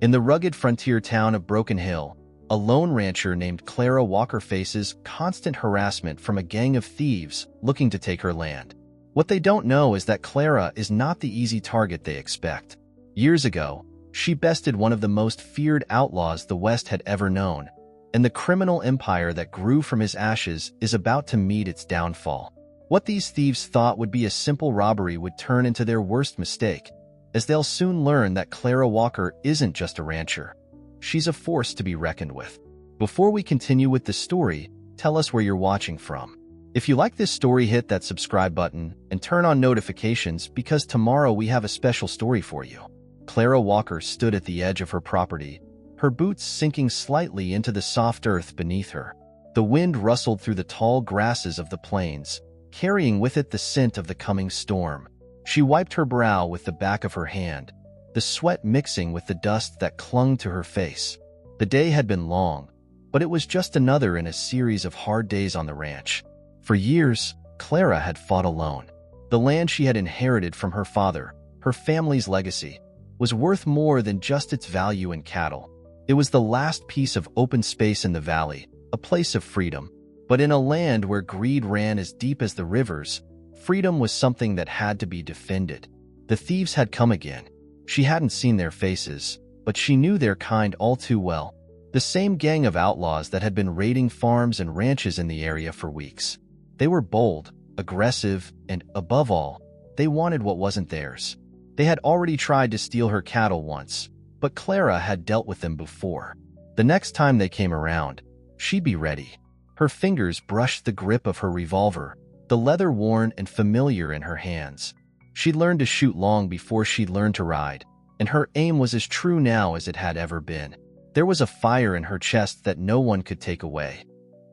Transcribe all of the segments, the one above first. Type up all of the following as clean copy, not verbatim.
In the rugged frontier town of Broken Hill, a lone rancher named Clara Walker faces constant harassment from a gang of thieves looking to take her land. What they don't know is that Clara is not the easy target they expect. Years ago, she bested one of the most feared outlaws the West had ever known, and the criminal empire that grew from his ashes is about to meet its downfall. What these thieves thought would be a simple robbery would turn into their worst mistake, as they'll soon learn that Clara Walker isn't just a rancher. She's a force to be reckoned with. Before we continue with the story, tell us where you're watching from. If you like this story, hit that subscribe button and turn on notifications because tomorrow we have a special story for you. Clara Walker stood at the edge of her property, her boots sinking slightly into the soft earth beneath her. The wind rustled through the tall grasses of the plains, carrying with it the scent of the coming storm. She wiped her brow with the back of her hand, the sweat mixing with the dust that clung to her face. The day had been long, but it was just another in a series of hard days on the ranch. For years, Clara had fought alone. The land she had inherited from her father, her family's legacy, was worth more than just its value in cattle. It was the last piece of open space in the valley, a place of freedom. But in a land where greed ran as deep as the rivers, freedom was something that had to be defended. The thieves had come again. She hadn't seen their faces, but she knew their kind all too well. The same gang of outlaws that had been raiding farms and ranches in the area for weeks. They were bold, aggressive, and, above all, they wanted what wasn't theirs. They had already tried to steal her cattle once, but Clara had dealt with them before. The next time they came around, she'd be ready. Her fingers brushed the grip of her revolver, the leather worn and familiar in her hands. She'd learned to shoot long before she'd learned to ride, and her aim was as true now as it had ever been. There was a fire in her chest that no one could take away.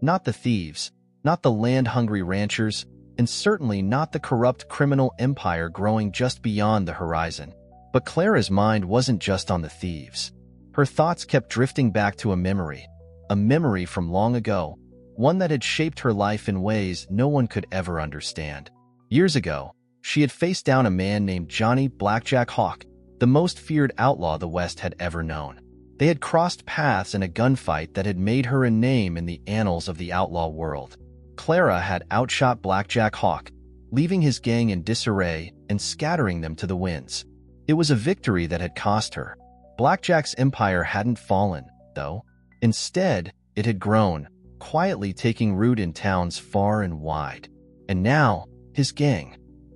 Not the thieves, not the land-hungry ranchers, and certainly not the corrupt criminal empire growing just beyond the horizon. But Clara's mind wasn't just on the thieves. Her thoughts kept drifting back to a memory from long ago, one that had shaped her life in ways no one could ever understand. Years ago, she had faced down a man named Johnny Blackjack Hawk, the most feared outlaw the West had ever known. They had crossed paths in a gunfight that had made her a name in the annals of the outlaw world. Clara had outshot Blackjack Hawk, leaving his gang in disarray and scattering them to the winds. It was a victory that had cost her. Blackjack's empire hadn't fallen, though. Instead, it had grown, quietly taking root in towns far and wide. And now, his gang,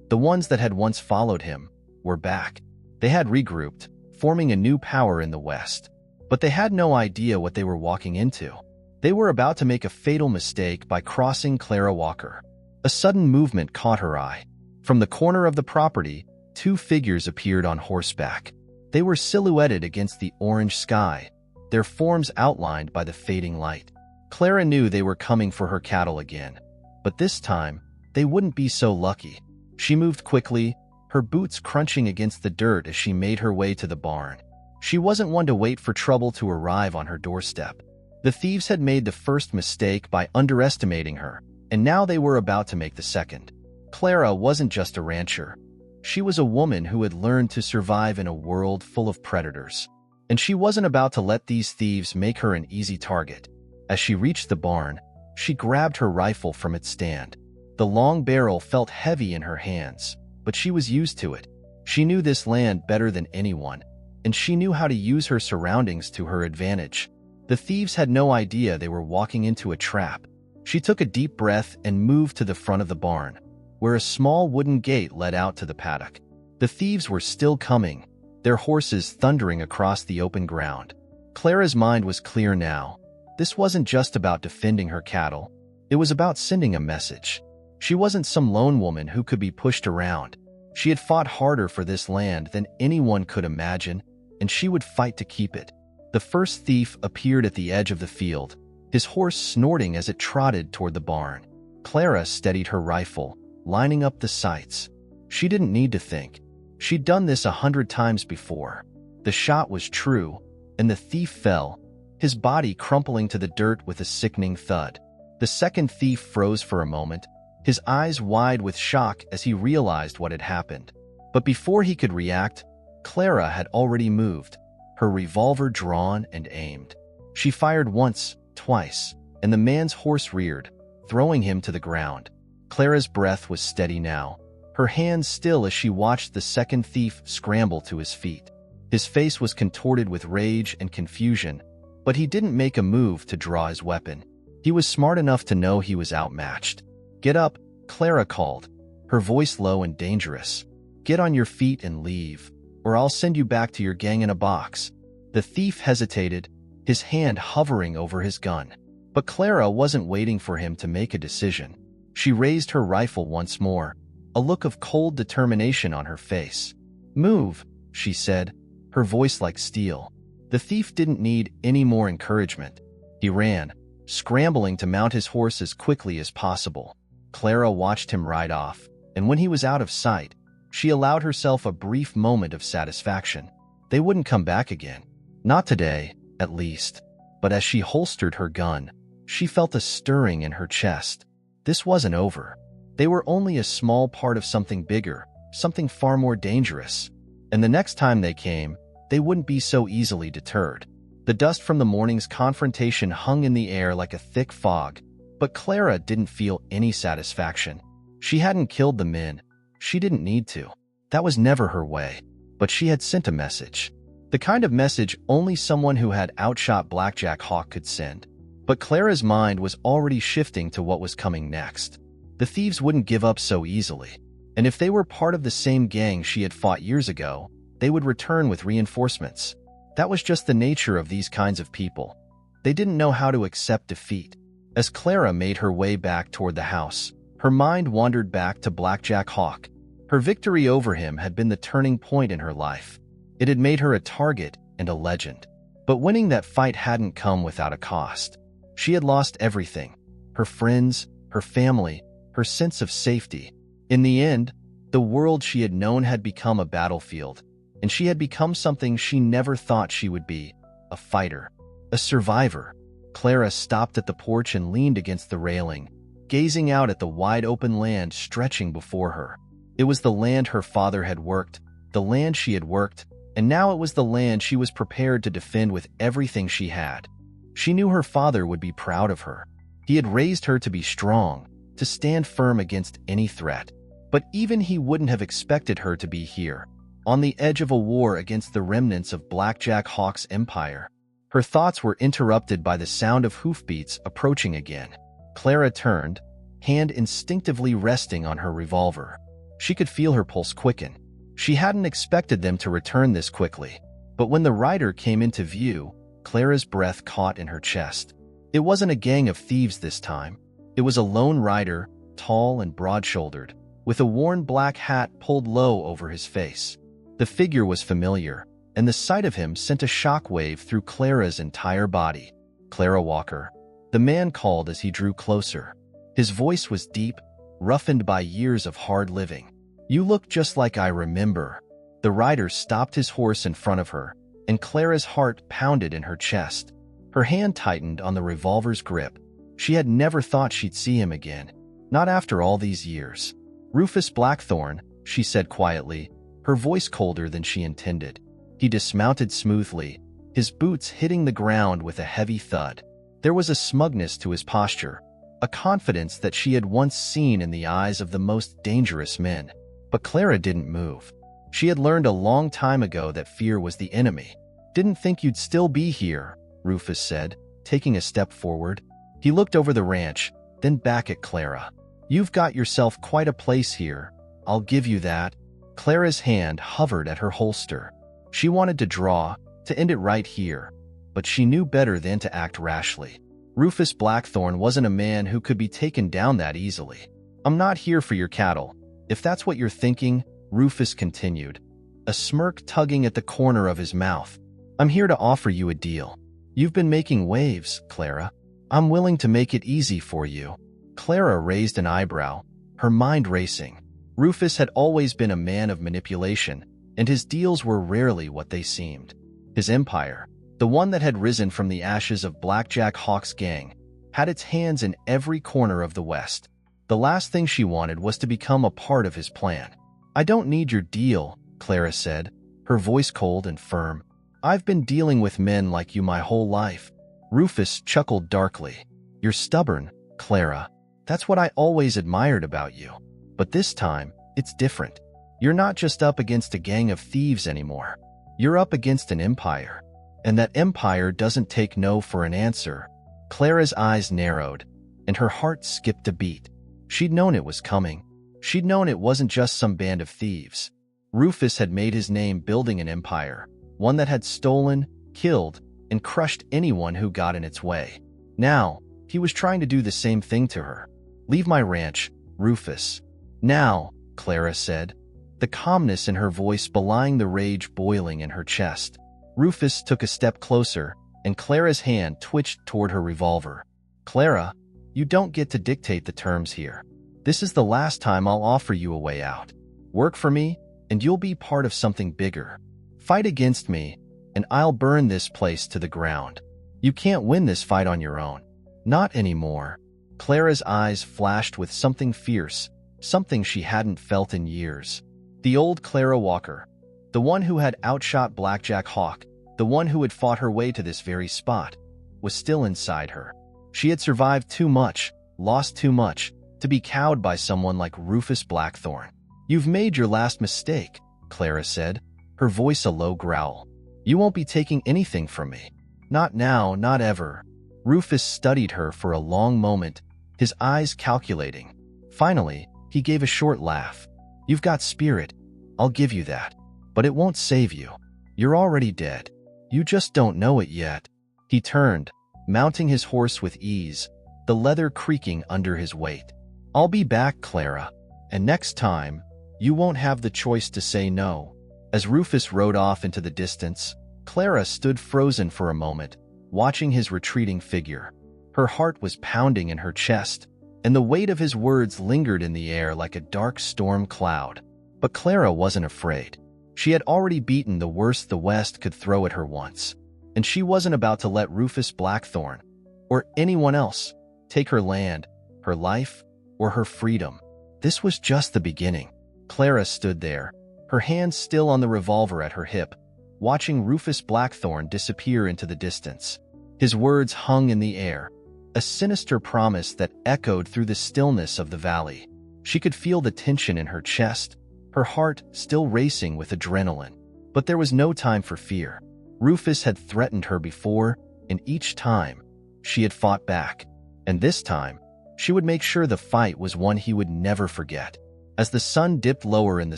the ones that had once followed him, were back. They had regrouped, forming a new power in the West. But they had no idea what they were walking into. They were about to make a fatal mistake by crossing Clara Walker. A sudden movement caught her eye. From the corner of the property, two figures appeared on horseback. They were silhouetted against the orange sky, their forms outlined by the fading light. Clara knew they were coming for her cattle again. But this time, they wouldn't be so lucky. She moved quickly, her boots crunching against the dirt as she made her way to the barn. She wasn't one to wait for trouble to arrive on her doorstep. The thieves had made the first mistake by underestimating her, and now they were about to make the second. Clara wasn't just a rancher. She was a woman who had learned to survive in a world full of predators. And she wasn't about to let these thieves make her an easy target. As she reached the barn, she grabbed her rifle from its stand. The long barrel felt heavy in her hands, but she was used to it. She knew this land better than anyone, and she knew how to use her surroundings to her advantage. The thieves had no idea they were walking into a trap. She took a deep breath and moved to the front of the barn, where a small wooden gate led out to the paddock. The thieves were still coming, their horses thundering across the open ground. Clara's mind was clear now. This wasn't just about defending her cattle. It was about sending a message. She wasn't some lone woman who could be pushed around. She had fought harder for this land than anyone could imagine, and she would fight to keep it. The first thief appeared at the edge of the field, his horse snorting as it trotted toward the barn. Clara steadied her rifle, lining up the sights. She didn't need to think. She'd done this 100 times before. The shot was true, and the thief fell, his body crumpling to the dirt with a sickening thud. The second thief froze for a moment, his eyes wide with shock as he realized what had happened. But before he could react, Clara had already moved. her revolver drawn and aimed. She fired once, twice, and the man's horse reared, throwing him to the ground. Clara's breath was steady now, her hands still as she watched the second thief scramble to his feet. His face was contorted with rage and confusion, but he didn't make a move to draw his weapon. He was smart enough to know he was outmatched. "Get up," Clara called, her voice low and dangerous. "Get on your feet and leave, or I'll send you back to your gang in a box." The thief hesitated, his hand hovering over his gun. But Clara wasn't waiting for him to make a decision. She raised her rifle once more, a look of cold determination on her face. "Move," she said, her voice like steel. The thief didn't need any more encouragement. He ran, scrambling to mount his horse as quickly as possible. Clara watched him ride off, and when he was out of sight, she allowed herself a brief moment of satisfaction. They wouldn't come back again. Not today, at least. But as she holstered her gun, she felt a stirring in her chest. This wasn't over. They were only a small part of something bigger, something far more dangerous. And the next time they came, they wouldn't be so easily deterred. The dust from the morning's confrontation hung in the air like a thick fog, but Clara didn't feel any satisfaction. She hadn't killed the men. She didn't need to. That was never her way. But she had sent a message. The kind of message only someone who had outshot Blackjack Hawk could send. But Clara's mind was already shifting to what was coming next. The thieves wouldn't give up so easily. And if they were part of the same gang she had fought years ago, they would return with reinforcements. That was just the nature of these kinds of people. They didn't know how to accept defeat. As Clara made her way back toward the house, her mind wandered back to Blackjack Hawk. Her victory over him had been the turning point in her life. It had made her a target and a legend. But winning that fight hadn't come without a cost. She had lost everything: her friends, her family, her sense of safety. In the end, the world she had known had become a battlefield, and she had become something she never thought she would be: a fighter, a survivor. Clara stopped at the porch and leaned against the railing, gazing out at the wide-open land stretching before her. It was the land her father had worked, the land she had worked, and now it was the land she was prepared to defend with everything she had. She knew her father would be proud of her. He had raised her to be strong, to stand firm against any threat. But even he wouldn't have expected her to be here, on the edge of a war against the remnants of Blackjack Hawk's empire. Her thoughts were interrupted by the sound of hoofbeats approaching again. Clara turned, hand instinctively resting on her revolver. She could feel her pulse quicken. She hadn't expected them to return this quickly. But when the rider came into view, Clara's breath caught in her chest. It wasn't a gang of thieves this time. It was a lone rider, tall and broad-shouldered, with a worn black hat pulled low over his face. The figure was familiar, and the sight of him sent a shockwave through Clara's entire body. "Clara Walker," the man called as he drew closer. His voice was deep, roughened by years of hard living. "You look just like I remember." The rider stopped his horse in front of her, and Clara's heart pounded in her chest. Her hand tightened on the revolver's grip. She had never thought she'd see him again, not after all these years. "Rufus Blackthorne," she said quietly, her voice colder than she intended. He dismounted smoothly, his boots hitting the ground with a heavy thud. There was a smugness to his posture, a confidence that she had once seen in the eyes of the most dangerous men. But Clara didn't move. She had learned a long time ago that fear was the enemy. "Didn't think you'd still be here," Rufus said, taking a step forward. He looked over the ranch, then back at Clara. "You've got yourself quite a place here. I'll give you that." Clara's hand hovered at her holster. She wanted to draw, to end it right here, but she knew better than to act rashly. Rufus Blackthorne wasn't a man who could be taken down that easily. "I'm not here for your cattle, if that's what you're thinking," Rufus continued, a smirk tugging at the corner of his mouth. "I'm here to offer you a deal. You've been making waves, Clara. I'm willing to make it easy for you." Clara raised an eyebrow, her mind racing. Rufus had always been a man of manipulation, and his deals were rarely what they seemed. His empire, the one that had risen from the ashes of Blackjack Hawk's gang, had its hands in every corner of the West. The last thing she wanted was to become a part of his plan. "I don't need your deal," Clara said, her voice cold and firm. I've been dealing with men like you my whole life. Rufus chuckled darkly. You're stubborn, Clara. That's what I always admired about you. But this time, it's different. You're not just up against a gang of thieves anymore. You're up against an empire. And that empire doesn't take no for an answer. Clara's eyes narrowed, and her heart skipped a beat. She'd known it was coming. She'd known it wasn't just some band of thieves. Rufus had made his name building an empire, one that had stolen, killed, and crushed anyone who got in its way. Now, he was trying to do the same thing to her. Leave my ranch, Rufus. Now, Clara said, the calmness in her voice belying the rage boiling in her chest. Rufus took a step closer, and Clara's hand twitched toward her revolver. Clara, you don't get to dictate the terms here. This is the last time I'll offer you a way out. Work for me, and you'll be part of something bigger. Fight against me, and I'll burn this place to the ground. You can't win this fight on your own. Not anymore. Clara's eyes flashed with something fierce, something she hadn't felt in years. The old Clara Walker, the one who had outshot Blackjack Hawk, the one who had fought her way to this very spot, was still inside her. She had survived too much, lost too much, to be cowed by someone like Rufus Blackthorn. You've made your last mistake, Clara said, her voice a low growl. You won't be taking anything from me. Not now, not ever. Rufus studied her for a long moment, his eyes calculating. Finally, he gave a short laugh. You've got spirit. I'll give you that. But it won't save you. You're already dead. You just don't know it yet. He turned, mounting his horse with ease, the leather creaking under his weight. I'll be back, Clara. And next time, you won't have the choice to say no. As Rufus rode off into the distance, Clara stood frozen for a moment, watching his retreating figure. Her heart was pounding in her chest, and the weight of his words lingered in the air like a dark storm cloud. But Clara wasn't afraid. She had already beaten the worst the West could throw at her once, and she wasn't about to let Rufus Blackthorn, or anyone else, take her land, her life, or her freedom. This was just the beginning. Clara stood there, her hand still on the revolver at her hip, watching Rufus Blackthorn disappear into the distance. His words hung in the air, a sinister promise that echoed through the stillness of the valley. She could feel the tension in her chest, her heart still racing with adrenaline. But there was no time for fear. Rufus had threatened her before, and each time, she had fought back. And this time, she would make sure the fight was one he would never forget. As the sun dipped lower in the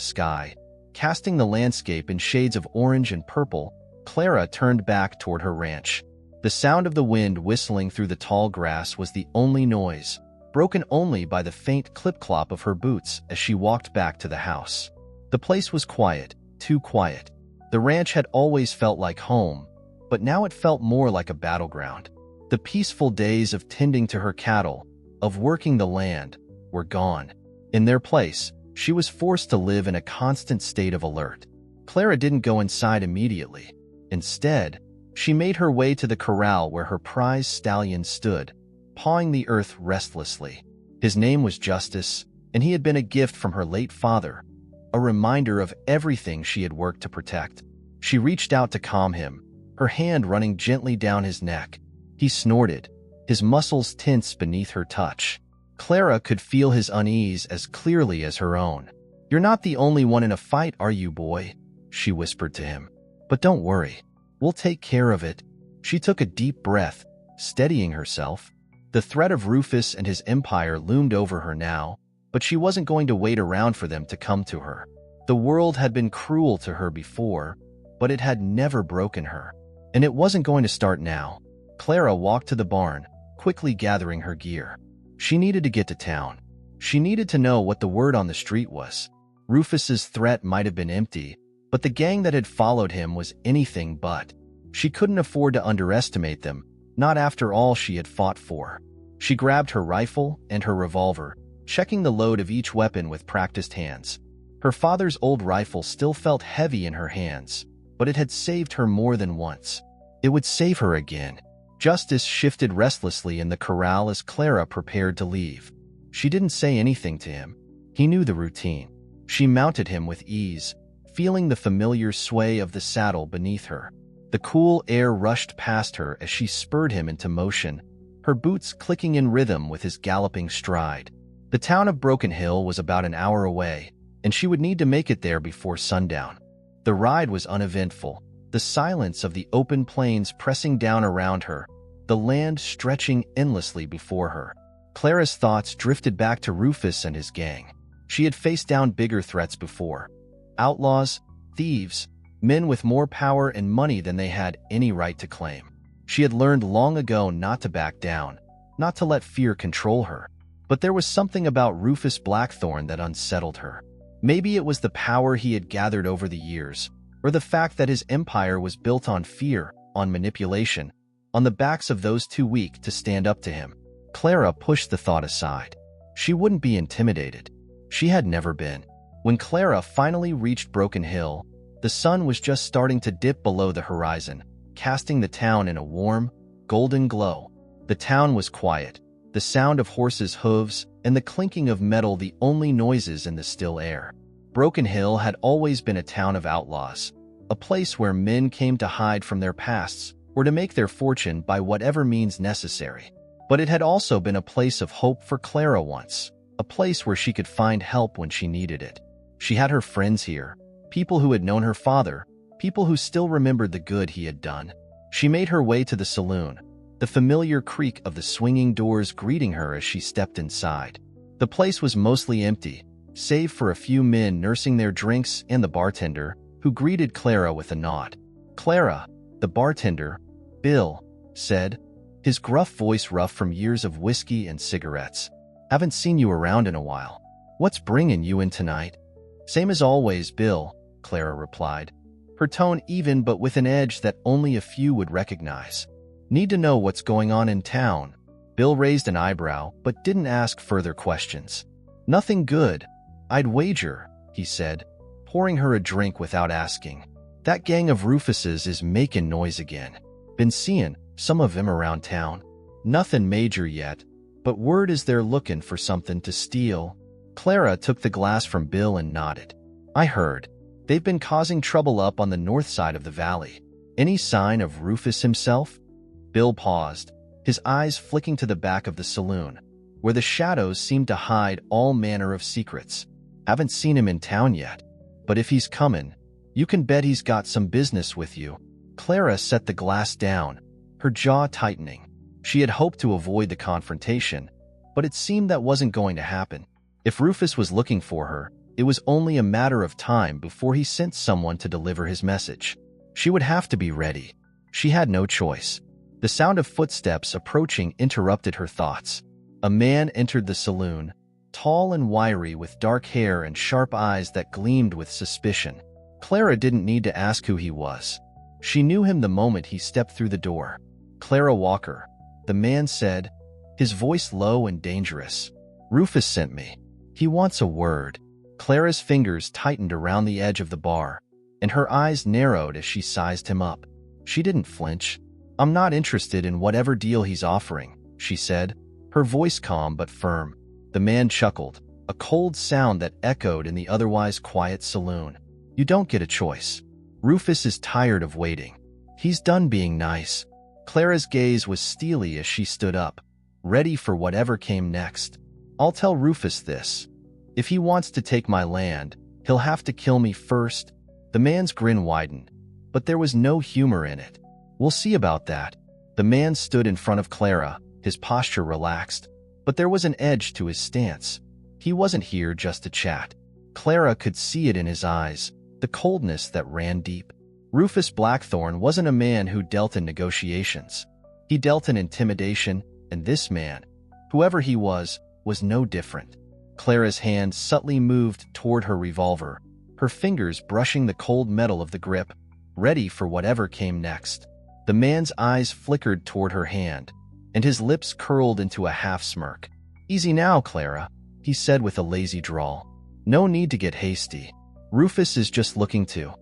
sky, casting the landscape in shades of orange and purple, Clara turned back toward her ranch. The sound of the wind whistling through the tall grass was the only noise, broken only by the faint clip-clop of her boots as she walked back to the house. The place was quiet, too quiet. The ranch had always felt like home, but now it felt more like a battleground. The peaceful days of tending to her cattle, of working the land, were gone. In their place, she was forced to live in a constant state of alert. Clara didn't go inside immediately. Instead, she made her way to the corral where her prize stallion stood, pawing the earth restlessly. His name was Justice, and he had been a gift from her late father, a reminder of everything she had worked to protect. She reached out to calm him, her hand running gently down his neck. He snorted, his muscles tense beneath her touch. Clara could feel his unease as clearly as her own. "You're not the only one in a fight, are you, boy?" she whispered to him. "But don't worry. We'll take care of it." She took a deep breath, steadying herself. The threat of Rufus and his empire loomed over her now, but she wasn't going to wait around for them to come to her. The world had been cruel to her before, but it had never broken her. And it wasn't going to start now. Clara walked to the barn, quickly gathering her gear. She needed to get to town. She needed to know what the word on the street was. Rufus's threat might have been empty, but the gang that had followed him was anything but. She couldn't afford to underestimate them, not after all she had fought for. She grabbed her rifle and her revolver, checking the load of each weapon with practiced hands. Her father's old rifle still felt heavy in her hands, but it had saved her more than once. It would save her again. Justice shifted restlessly in the corral as Clara prepared to leave. She didn't say anything to him. He knew the routine. She mounted him with ease, feeling the familiar sway of the saddle beneath her. The cool air rushed past her as she spurred him into motion, her boots clicking in rhythm with his galloping stride. The town of Broken Hill was about an hour away, and she would need to make it there before sundown. The ride was uneventful, the silence of the open plains pressing down around her, the land stretching endlessly before her. Clara's thoughts drifted back to Rufus and his gang. She had faced down bigger threats before. Outlaws, thieves, men with more power and money than they had any right to claim. She had learned long ago not to back down, not to let fear control her. But there was something about Rufus Blackthorn that unsettled her. Maybe it was the power he had gathered over the years, or the fact that his empire was built on fear, on manipulation, on the backs of those too weak to stand up to him. Clara pushed the thought aside. She wouldn't be intimidated. She had never been. When Clara finally reached Broken Hill, the sun was just starting to dip below the horizon, casting the town in a warm, golden glow. The town was quiet, the sound of horses' hooves and the clinking of metal the only noises in the still air. Broken Hill had always been a town of outlaws, a place where men came to hide from their pasts or to make their fortune by whatever means necessary. But it had also been a place of hope for Clara once, a place where she could find help when she needed it. She had her friends here, people who had known her father, people who still remembered the good he had done. She made her way to the saloon, the familiar creak of the swinging doors greeting her as she stepped inside. The place was mostly empty, save for a few men nursing their drinks and the bartender, who greeted Clara with a nod. "Clara," the bartender, Bill, said, his gruff voice rough from years of whiskey and cigarettes. "Haven't seen you around in a while. What's bringing you in tonight?" "Same as always, Bill," Clara replied, her tone even but with an edge that only a few would recognize. "Need to know what's going on in town." Bill raised an eyebrow but didn't ask further questions. "Nothing good, I'd wager," he said, pouring her a drink without asking. "That gang of Rufus's is making noise again. Been seeing some of them around town. Nothing major yet, but word is they're looking for something to steal." Clara took the glass from Bill and nodded. "I heard. They've been causing trouble up on the north side of the valley. Any sign of Rufus himself?" Bill paused, his eyes flicking to the back of the saloon, where the shadows seemed to hide all manner of secrets. "Haven't seen him in town yet, but if he's coming, you can bet he's got some business with you." Clara set the glass down, her jaw tightening. She had hoped to avoid the confrontation, but it seemed that wasn't going to happen. If Rufus was looking for her, it was only a matter of time before he sent someone to deliver his message. She would have to be ready. She had no choice. The sound of footsteps approaching interrupted her thoughts. A man entered the saloon, tall and wiry with dark hair and sharp eyes that gleamed with suspicion. Clara didn't need to ask who he was. She knew him the moment he stepped through the door. "Clara Walker," the man said, his voice low and dangerous. "Rufus sent me. He wants a word." Clara's fingers tightened around the edge of the bar, and her eyes narrowed as she sized him up. She didn't flinch. "I'm not interested in whatever deal he's offering," she said, her voice calm but firm. The man chuckled, a cold sound that echoed in the otherwise quiet saloon. "You don't get a choice. Rufus is tired of waiting. He's done being nice." Clara's gaze was steely as she stood up, ready for whatever came next. "I'll tell Rufus this. If he wants to take my land, he'll have to kill me first." The man's grin widened, but there was no humor in it. "We'll see about that." The man stood in front of Clara, his posture relaxed, but there was an edge to his stance. He wasn't here just to chat. Clara could see it in his eyes, the coldness that ran deep. Rufus Blackthorn wasn't a man who dealt in negotiations. He dealt in intimidation, and this man, whoever he was no different. Clara's hand subtly moved toward her revolver, her fingers brushing the cold metal of the grip, ready for whatever came next. The man's eyes flickered toward her hand, and his lips curled into a half-smirk. "Easy now, Clara," he said with a lazy drawl. "No need to get hasty. Rufus is just looking to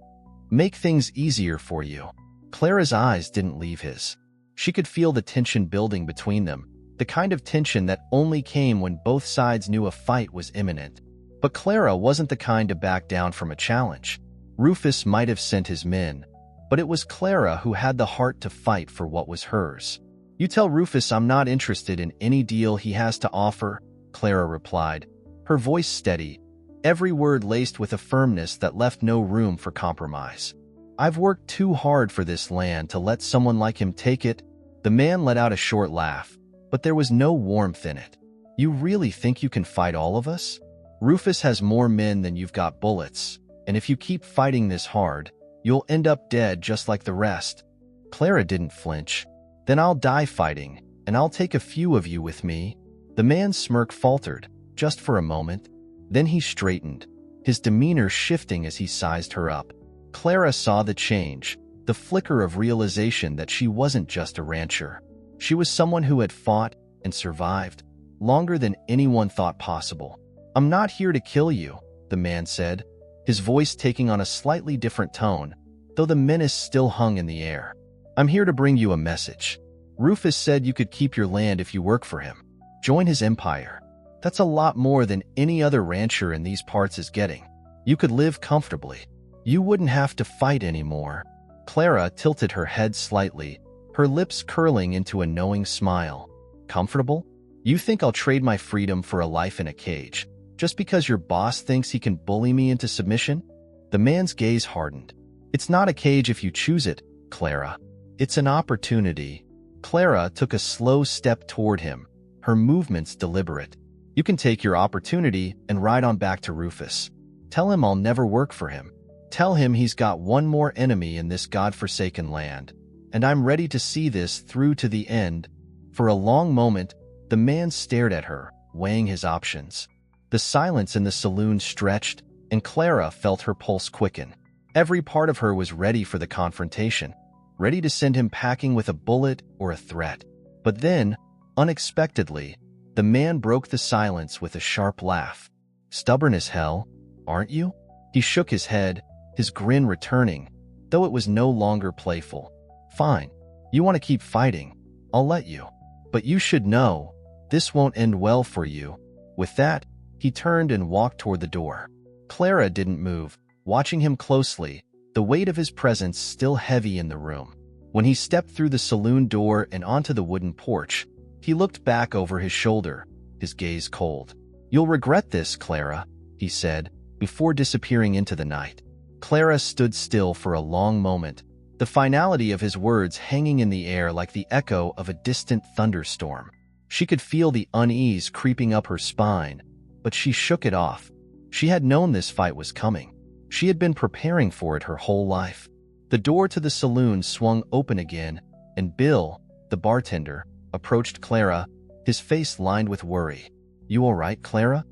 make things easier for you." Clara's eyes didn't leave his. She could feel the tension building between them, the kind of tension that only came when both sides knew a fight was imminent. But Clara wasn't the kind to back down from a challenge. Rufus might have sent his men, But it was Clara who had the heart to fight for what was hers. "You tell Rufus I'm not interested in any deal he has to offer," Clara replied, her voice steady, every word laced with a firmness that left no room for compromise. "I've worked too hard for this land to let someone like him take it." The man let out a short laugh, but there was no warmth in it. "You really think you can fight all of us? Rufus has more men than you've got bullets, and if you keep fighting this hard, you'll end up dead just like the rest." Clara didn't flinch. "Then I'll die fighting, and I'll take a few of you with me." The man's smirk faltered, just for a moment. Then he straightened, his demeanor shifting as he sized her up. Clara saw the change, the flicker of realization that she wasn't just a rancher. She was someone who had fought and survived, longer than anyone thought possible. "I'm not here to kill you," the man said, his voice taking on a slightly different tone, though the menace still hung in the air. "I'm here to bring you a message. Rufus said you could keep your land if you work for him. Join his empire. That's a lot more than any other rancher in these parts is getting. You could live comfortably. You wouldn't have to fight anymore." Clara tilted her head slightly, her lips curling into a knowing smile. "Comfortable? You think I'll trade my freedom for a life in a cage, just because your boss thinks he can bully me into submission?" The man's gaze hardened. "It's not a cage if you choose it, Clara. It's an opportunity." Clara took a slow step toward him, her movements deliberate. "You can take your opportunity and ride on back to Rufus. Tell him I'll never work for him. Tell him he's got one more enemy in this godforsaken land, and I'm ready to see this through to the end." For a long moment, the man stared at her, weighing his options. The silence in the saloon stretched, and Clara felt her pulse quicken. Every part of her was ready for the confrontation, ready to send him packing with a bullet or a threat. But then, unexpectedly, the man broke the silence with a sharp laugh. "Stubborn as hell, aren't you?" He shook his head, his grin returning, though it was no longer playful. "Fine. You want to keep fighting. I'll let you. But you should know, this won't end well for you." With that, he turned and walked toward the door. Clara didn't move, watching him closely, the weight of his presence still heavy in the room. When he stepped through the saloon door and onto the wooden porch, he looked back over his shoulder, his gaze cold. "You'll regret this, Clara," he said, before disappearing into the night. Clara stood still for a long moment, the finality of his words hanging in the air like the echo of a distant thunderstorm. She could feel the unease creeping up her spine, but she shook it off. She had known this fight was coming. She had been preparing for it her whole life. The door to the saloon swung open again, and Bill, the bartender, approached Clara, his face lined with worry. "You all right, Clara?"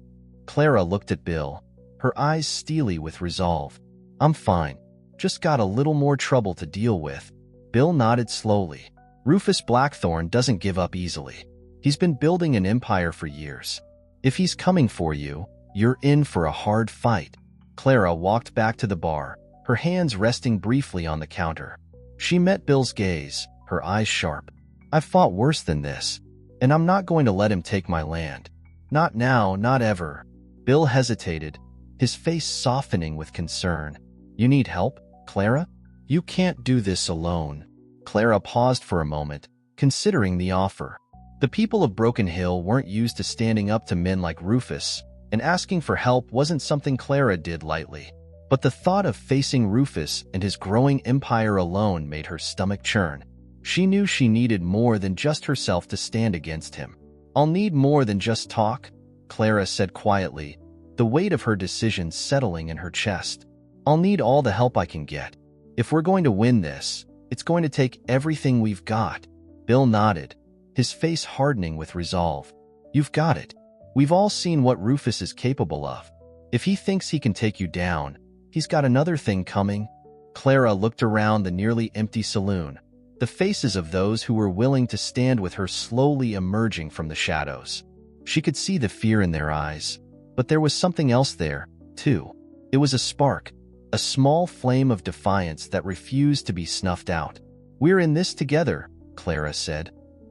Clara looked at Bill, her eyes steely with resolve. "I'm fine. Just got a little more trouble to deal with." Bill nodded slowly. "Rufus Blackthorne doesn't give up easily. He's been building an empire for years. If he's coming for you, you're in for a hard fight." Clara walked back to the bar, her hands resting briefly on the counter. She met Bill's gaze, her eyes sharp. "I've fought worse than this, and I'm not going to let him take my land. Not now, not ever." Bill hesitated, his face softening with concern. "You need help, Clara? You can't do this alone." Clara paused for a moment, considering the offer. The people of Broken Hill weren't used to standing up to men like Rufus, and asking for help wasn't something Clara did lightly. But the thought of facing Rufus and his growing empire alone made her stomach churn. She knew she needed more than just herself to stand against him. "I'll need more than just talk," Clara said quietly, the weight of her decision settling in her chest. "I'll need all the help I can get. If we're going to win this, it's going to take everything we've got." Bill nodded, his face hardening with resolve. "You've got it. We've all seen what Rufus is capable of. If he thinks he can take you down, he's got another thing coming." Clara looked around the nearly empty saloon, the faces of those who were willing to stand with her slowly emerging from the shadows. She could see the fear in their eyes, but there was something else there, too. It was a spark, a small flame of defiance that refused to be snuffed out. "We're in this together," Clara said,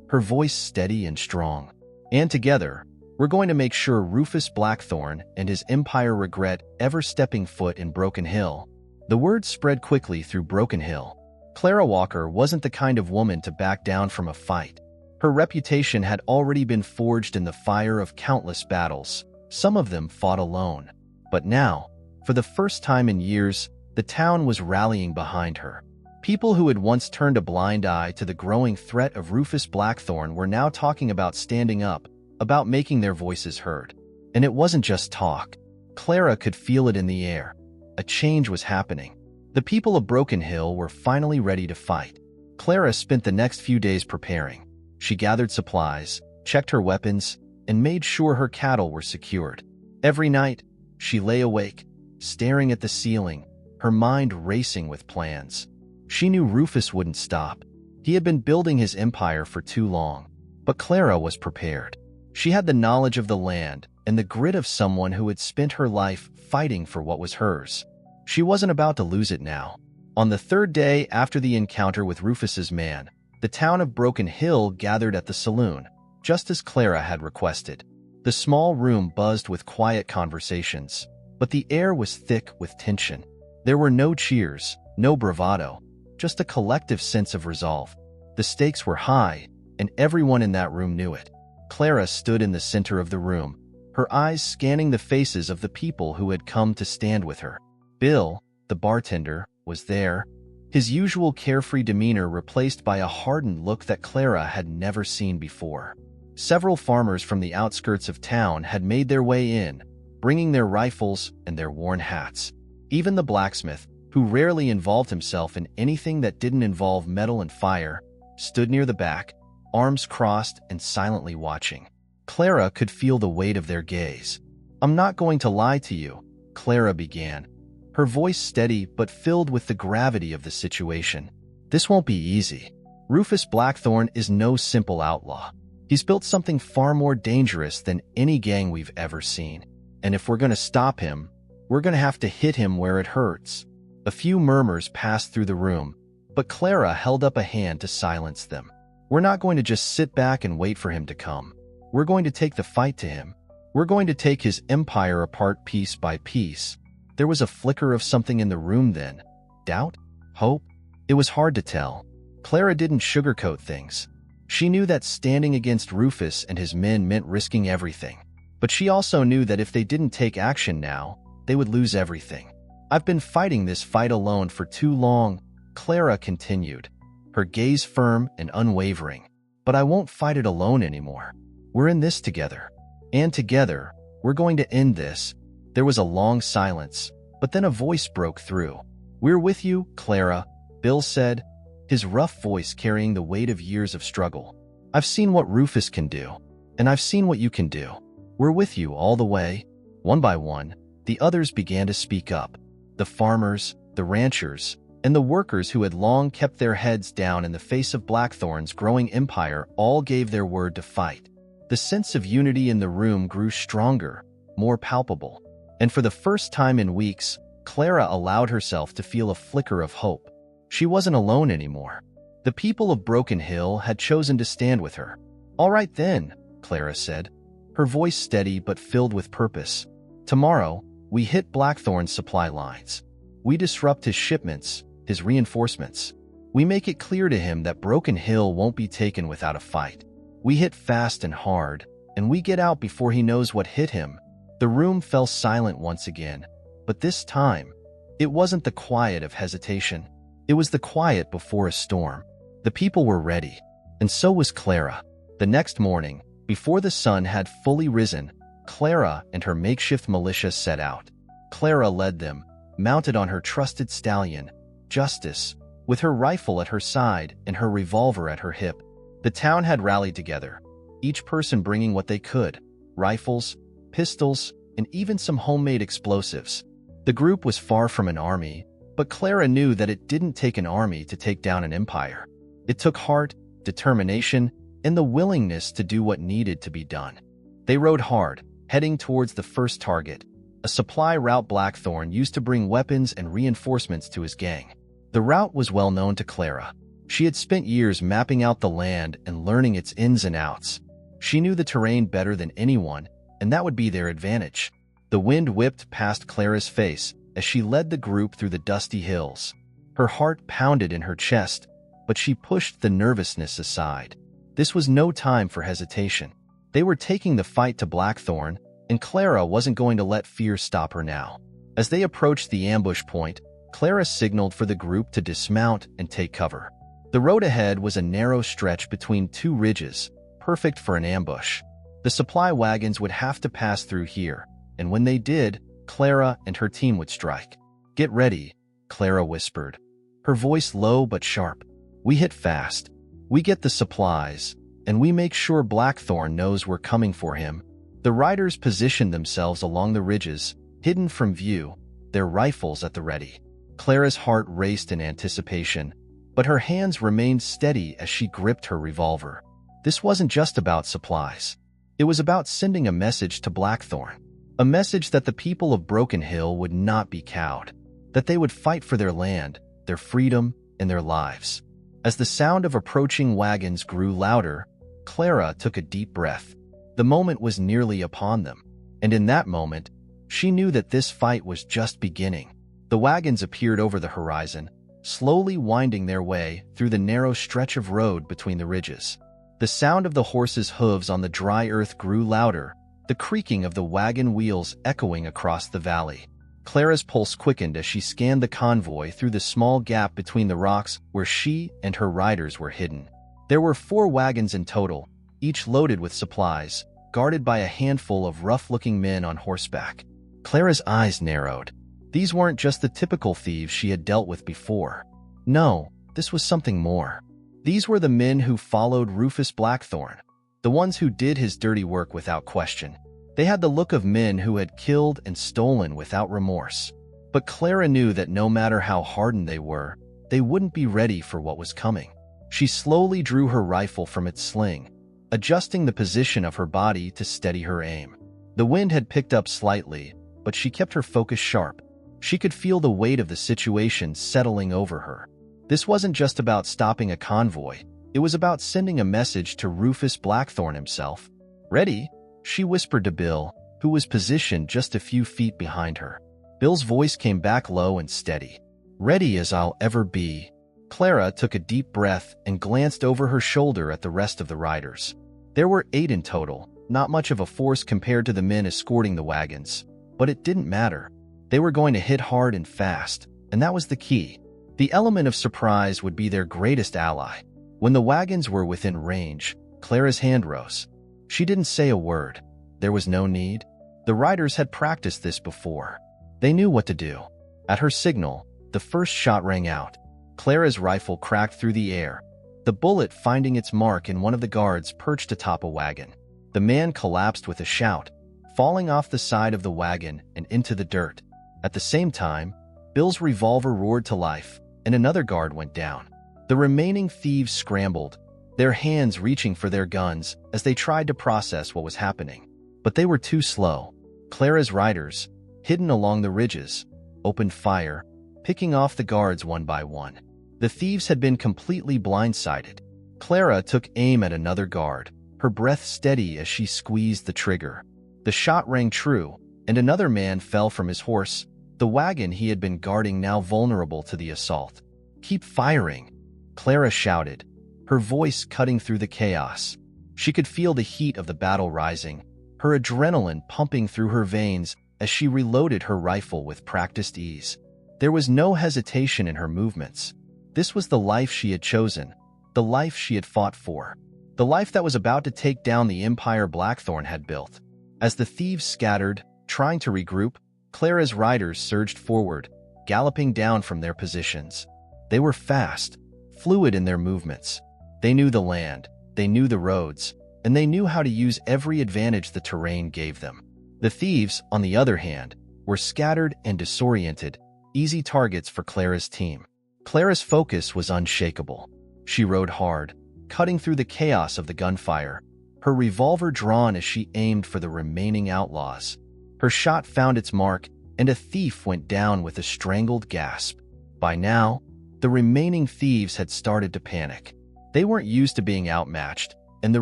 her voice steady and strong. "And together, we're going to make sure Rufus Blackthorne and his empire regret ever stepping foot in Broken Hill." The word spread quickly through Broken Hill. Clara Walker wasn't the kind of woman to back down from a fight. Her reputation had already been forged in the fire of countless battles, some of them fought alone. But now, for the first time in years, the town was rallying behind her. People who had once turned a blind eye to the growing threat of Rufus Blackthorn were now talking about standing up, about making their voices heard. And it wasn't just talk. Clara could feel it in the air. A change was happening. The people of Broken Hill were finally ready to fight. Clara spent the next few days preparing. She gathered supplies, checked her weapons, and made sure her cattle were secured. Every night, she lay awake, staring at the ceiling, her mind racing with plans. She knew Rufus wouldn't stop. He had been building his empire for too long. But Clara was prepared. She had the knowledge of the land and the grit of someone who had spent her life fighting for what was hers. She wasn't about to lose it now. On the third day after the encounter with Rufus's man, the town of Broken Hill gathered at the saloon, just as Clara had requested. The small room buzzed with quiet conversations, but the air was thick with tension. There were no cheers, no bravado, just a collective sense of resolve. The stakes were high, and everyone in that room knew it. Clara stood in the center of the room, her eyes scanning the faces of the people who had come to stand with her. Bill, the bartender, was there, his usual carefree demeanor replaced by a hardened look that Clara had never seen before. Several farmers from the outskirts of town had made their way in, bringing their rifles and their worn hats. Even the blacksmith, who rarely involved himself in anything that didn't involve metal and fire, stood near the back, arms crossed and silently watching. Clara could feel the weight of their gaze. "I'm not going to lie to you," Clara began, her voice steady but filled with the gravity of the situation. "This won't be easy. Rufus Blackthorn is no simple outlaw. He's built something far more dangerous than any gang we've ever seen. And if we're going to stop him, we're going to have to hit him where it hurts." A few murmurs passed through the room, but Clara held up a hand to silence them. "We're not going to just sit back and wait for him to come. We're going to take the fight to him. We're going to take his empire apart piece by piece." There was a flicker of something in the room then. Doubt? Hope? It was hard to tell. Clara didn't sugarcoat things. She knew that standing against Rufus and his men meant risking everything. But she also knew that if they didn't take action now, they would lose everything. "I've been fighting this fight alone for too long," Clara continued, her gaze firm and unwavering. "But I won't fight it alone anymore. We're in this together. And together, we're going to end this." There was a long silence, but then a voice broke through. "We're with you, Clara," Bill said, his rough voice carrying the weight of years of struggle. "I've seen what Rufus can do, and I've seen what you can do. We're with you all the way." One by one, the others began to speak up. The farmers, the ranchers, and the workers who had long kept their heads down in the face of Blackthorn's growing empire all gave their word to fight. The sense of unity in the room grew stronger, more palpable. And for the first time in weeks, Clara allowed herself to feel a flicker of hope. She wasn't alone anymore. The people of Broken Hill had chosen to stand with her. "All right then," Clara said, her voice steady but filled with purpose. "Tomorrow, we hit Blackthorn's supply lines. We disrupt his shipments, his reinforcements. We make it clear to him that Broken Hill won't be taken without a fight. We hit fast and hard, and we get out before he knows what hit him." The room fell silent once again, but this time, it wasn't the quiet of hesitation. It was the quiet before a storm. The people were ready, and so was Clara. The next morning, before the sun had fully risen, Clara and her makeshift militia set out. Clara led them, mounted on her trusted stallion, Justice, with her rifle at her side and her revolver at her hip. The town had rallied together, each person bringing what they could: rifles, pistols, and even some homemade explosives. The group was far from an army, but Clara knew that it didn't take an army to take down an empire. It took heart, determination, and the willingness to do what needed to be done. They rode hard, heading towards the first target, a supply route Blackthorn used to bring weapons and reinforcements to his gang. The route was well known to Clara. She had spent years mapping out the land and learning its ins and outs. She knew the terrain better than anyone, and that would be their advantage. The wind whipped past Clara's face as she led the group through the dusty hills. Her heart pounded in her chest, but she pushed the nervousness aside. This was no time for hesitation. They were taking the fight to Blackthorn, and Clara wasn't going to let fear stop her now. As they approached the ambush point, Clara signaled for the group to dismount and take cover. The road ahead was a narrow stretch between two ridges, perfect for an ambush. The supply wagons would have to pass through here, and when they did, Clara and her team would strike. "Get ready," Clara whispered, her voice low but sharp. "We hit fast. We get the supplies, and we make sure Blackthorn knows we're coming for him." The riders positioned themselves along the ridges, hidden from view, their rifles at the ready. Clara's heart raced in anticipation, but her hands remained steady as she gripped her revolver. This wasn't just about supplies. It was about sending a message to Blackthorn. A message that the people of Broken Hill would not be cowed, that they would fight for their land, their freedom, and their lives. As the sound of approaching wagons grew louder, Clara took a deep breath. The moment was nearly upon them, and in that moment, she knew that this fight was just beginning. The wagons appeared over the horizon, slowly winding their way through the narrow stretch of road between the ridges. The sound of the horses' hooves on the dry earth grew louder, the creaking of the wagon wheels echoing across the valley. Clara's pulse quickened as she scanned the convoy through the small gap between the rocks where she and her riders were hidden. There were 4 wagons in total, each loaded with supplies, guarded by a handful of rough-looking men on horseback. Clara's eyes narrowed. These weren't just the typical thieves she had dealt with before. No, this was something more. These were the men who followed Rufus Blackthorn, the ones who did his dirty work without question. They had the look of men who had killed and stolen without remorse. But Clara knew that no matter how hardened they were, they wouldn't be ready for what was coming. She slowly drew her rifle from its sling, adjusting the position of her body to steady her aim. The wind had picked up slightly, but she kept her focus sharp. She could feel the weight of the situation settling over her. This wasn't just about stopping a convoy. It was about sending a message to Rufus Blackthorn himself. "Ready?" she whispered to Bill, who was positioned just a few feet behind her. Bill's voice came back low and steady. "Ready as I'll ever be." Clara took a deep breath and glanced over her shoulder at the rest of the riders. There were 8 in total, not much of a force compared to the men escorting the wagons. But it didn't matter. They were going to hit hard and fast, and that was the key. The element of surprise would be their greatest ally. When the wagons were within range, Clara's hand rose. She didn't say a word. There was no need. The riders had practiced this before. They knew what to do. At her signal, the first shot rang out. Clara's rifle cracked through the air, the bullet finding its mark in one of the guards perched atop a wagon. The man collapsed with a shout, falling off the side of the wagon and into the dirt. At the same time, Bill's revolver roared to life, and another guard went down. The remaining thieves scrambled, their hands reaching for their guns as they tried to process what was happening. But they were too slow. Clara's riders, hidden along the ridges, opened fire, picking off the guards one by one. The thieves had been completely blindsided. Clara took aim at another guard, her breath steady as she squeezed the trigger. The shot rang true, and another man fell from his horse, the wagon he had been guarding now vulnerable to the assault. "Keep firing," Clara shouted, her voice cutting through the chaos. She could feel the heat of the battle rising, her adrenaline pumping through her veins as she reloaded her rifle with practiced ease. There was no hesitation in her movements. This was the life she had chosen, the life she had fought for, the life that was about to take down the empire Blackthorn had built. As the thieves scattered, trying to regroup, Clara's riders surged forward, galloping down from their positions. They were fast, fluid in their movements. They knew the land, they knew the roads, and they knew how to use every advantage the terrain gave them. The thieves, on the other hand, were scattered and disoriented, easy targets for Clara's team. Clara's focus was unshakable. She rode hard, cutting through the chaos of the gunfire, her revolver drawn as she aimed for the remaining outlaws. Her shot found its mark, and a thief went down with a strangled gasp. By now, the remaining thieves had started to panic. They weren't used to being outmatched, and the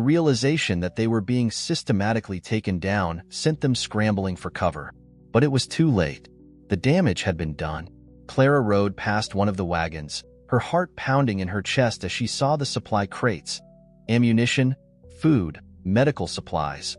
realization that they were being systematically taken down sent them scrambling for cover. But it was too late. The damage had been done. Clara rode past one of the wagons, her heart pounding in her chest as she saw the supply crates. Ammunition, food, medical supplies.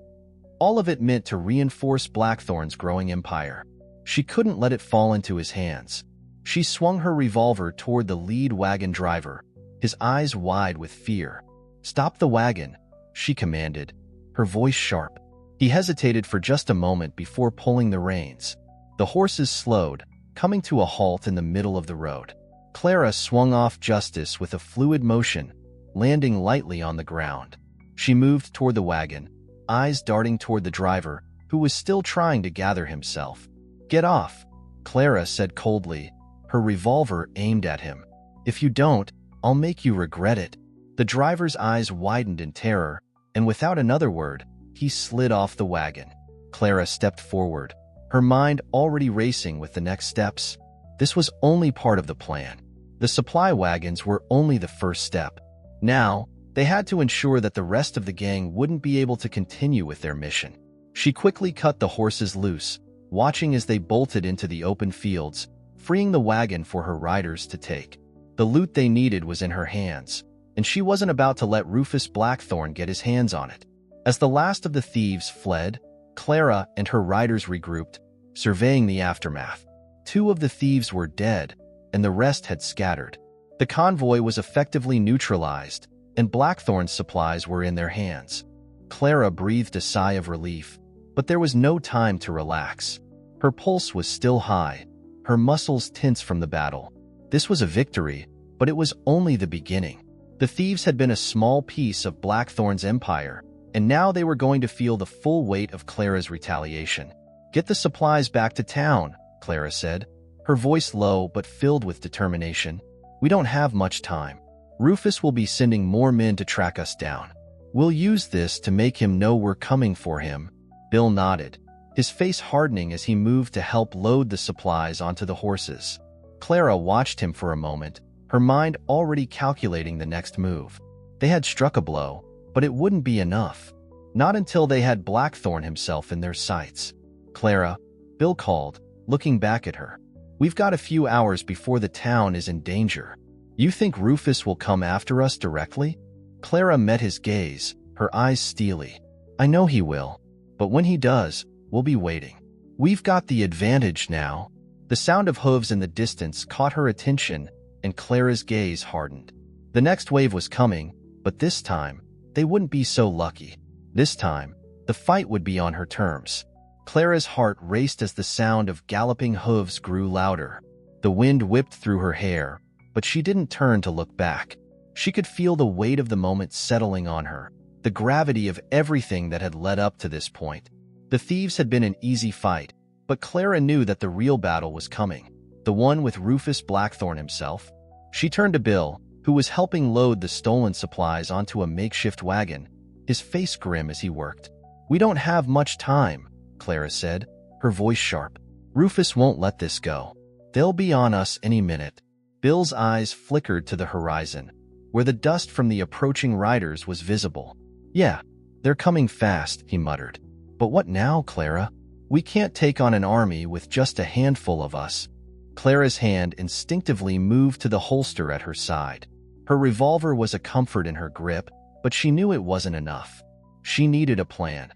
All of it meant to reinforce Blackthorn's growing empire. She couldn't let it fall into his hands. She swung her revolver toward the lead wagon driver, his eyes wide with fear. "Stop the wagon," she commanded, her voice sharp. He hesitated for just a moment before pulling the reins. The horses slowed, coming to a halt in the middle of the road. Clara swung off Justice with a fluid motion, landing lightly on the ground. She moved toward the wagon, eyes darting toward the driver, who was still trying to gather himself. "Get off," Clara said coldly, her revolver aimed at him. "If you don't, I'll make you regret it." The driver's eyes widened in terror, and without another word, he slid off the wagon. Clara stepped forward, her mind already racing with the next steps. This was only part of the plan. The supply wagons were only the first step. Now, they had to ensure that the rest of the gang wouldn't be able to continue with their mission. She quickly cut the horses loose, watching as they bolted into the open fields, freeing the wagon for her riders to take. The loot they needed was in her hands, and she wasn't about to let Rufus Blackthorn get his hands on it. As the last of the thieves fled, Clara and her riders regrouped, surveying the aftermath. 2 of the thieves were dead, and the rest had scattered. The convoy was effectively neutralized, and Blackthorn's supplies were in their hands. Clara breathed a sigh of relief, but there was no time to relax. Her pulse was still high, her muscles tense from the battle. This was a victory, but it was only the beginning. The thieves had been a small piece of Blackthorn's empire, and now they were going to feel the full weight of Clara's retaliation. "Get the supplies back to town," Clara said, her voice low but filled with determination. "We don't have much time. Rufus will be sending more men to track us down. We'll use this to make him know we're coming for him." Bill nodded, his face hardening as he moved to help load the supplies onto the horses. Clara watched him for a moment, her mind already calculating the next move. They had struck a blow, but it wouldn't be enough. Not until they had Blackthorn himself in their sights. "Clara," Bill called, looking back at her. "We've got a few hours before the town is in danger. You think Rufus will come after us directly?" Clara met his gaze, her eyes steely. "I know he will, but when he does, we'll be waiting. We've got the advantage now." The sound of hooves in the distance caught her attention, and Clara's gaze hardened. The next wave was coming, but this time, they wouldn't be so lucky. This time, the fight would be on her terms. Clara's heart raced as the sound of galloping hooves grew louder. The wind whipped through her hair, but she didn't turn to look back. She could feel the weight of the moment settling on her, the gravity of everything that had led up to this point. The thieves had been an easy fight, but Clara knew that the real battle was coming, the one with Rufus Blackthorn himself. She turned to Bill, who was helping load the stolen supplies onto a makeshift wagon, his face grim as he worked. "We don't have much time," Clara said, her voice sharp. "Rufus won't let this go. They'll be on us any minute." Bill's eyes flickered to the horizon, where the dust from the approaching riders was visible. "Yeah, they're coming fast," he muttered. "But what now, Clara? We can't take on an army with just a handful of us." Clara's hand instinctively moved to the holster at her side. Her revolver was a comfort in her grip, but she knew it wasn't enough. She needed a plan.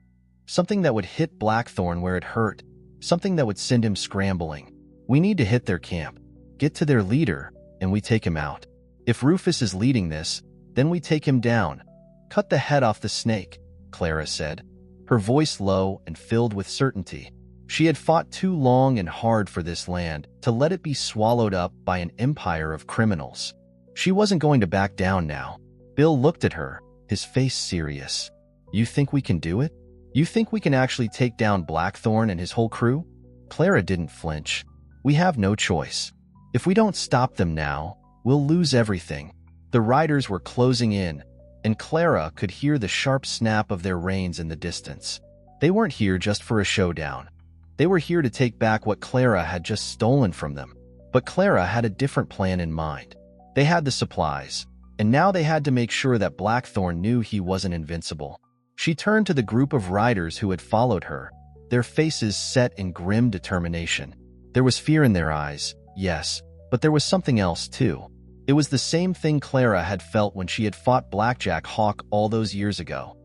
Something that would hit Blackthorn where it hurt, something that would send him scrambling. "We need to hit their camp, get to their leader, and we take him out. If Rufus is leading this, then we take him down. Cut the head off the snake," Clara said, her voice low and filled with certainty. She had fought too long and hard for this land to let it be swallowed up by an empire of criminals. She wasn't going to back down now. Bill looked at her, his face serious. "You think we can do it? You think we can actually take down Blackthorn and his whole crew?" Clara didn't flinch. "We have no choice. If we don't stop them now, we'll lose everything." The riders were closing in, and Clara could hear the sharp snap of their reins in the distance. They weren't here just for a showdown. They were here to take back what Clara had just stolen from them. But Clara had a different plan in mind. They had the supplies, and now they had to make sure that Blackthorn knew he wasn't invincible. She turned to the group of riders who had followed her, their faces set in grim determination. There was fear in their eyes, Yes, but there was something else too. It was the same thing Clara had felt when she had fought Blackjack Hawk all those years ago.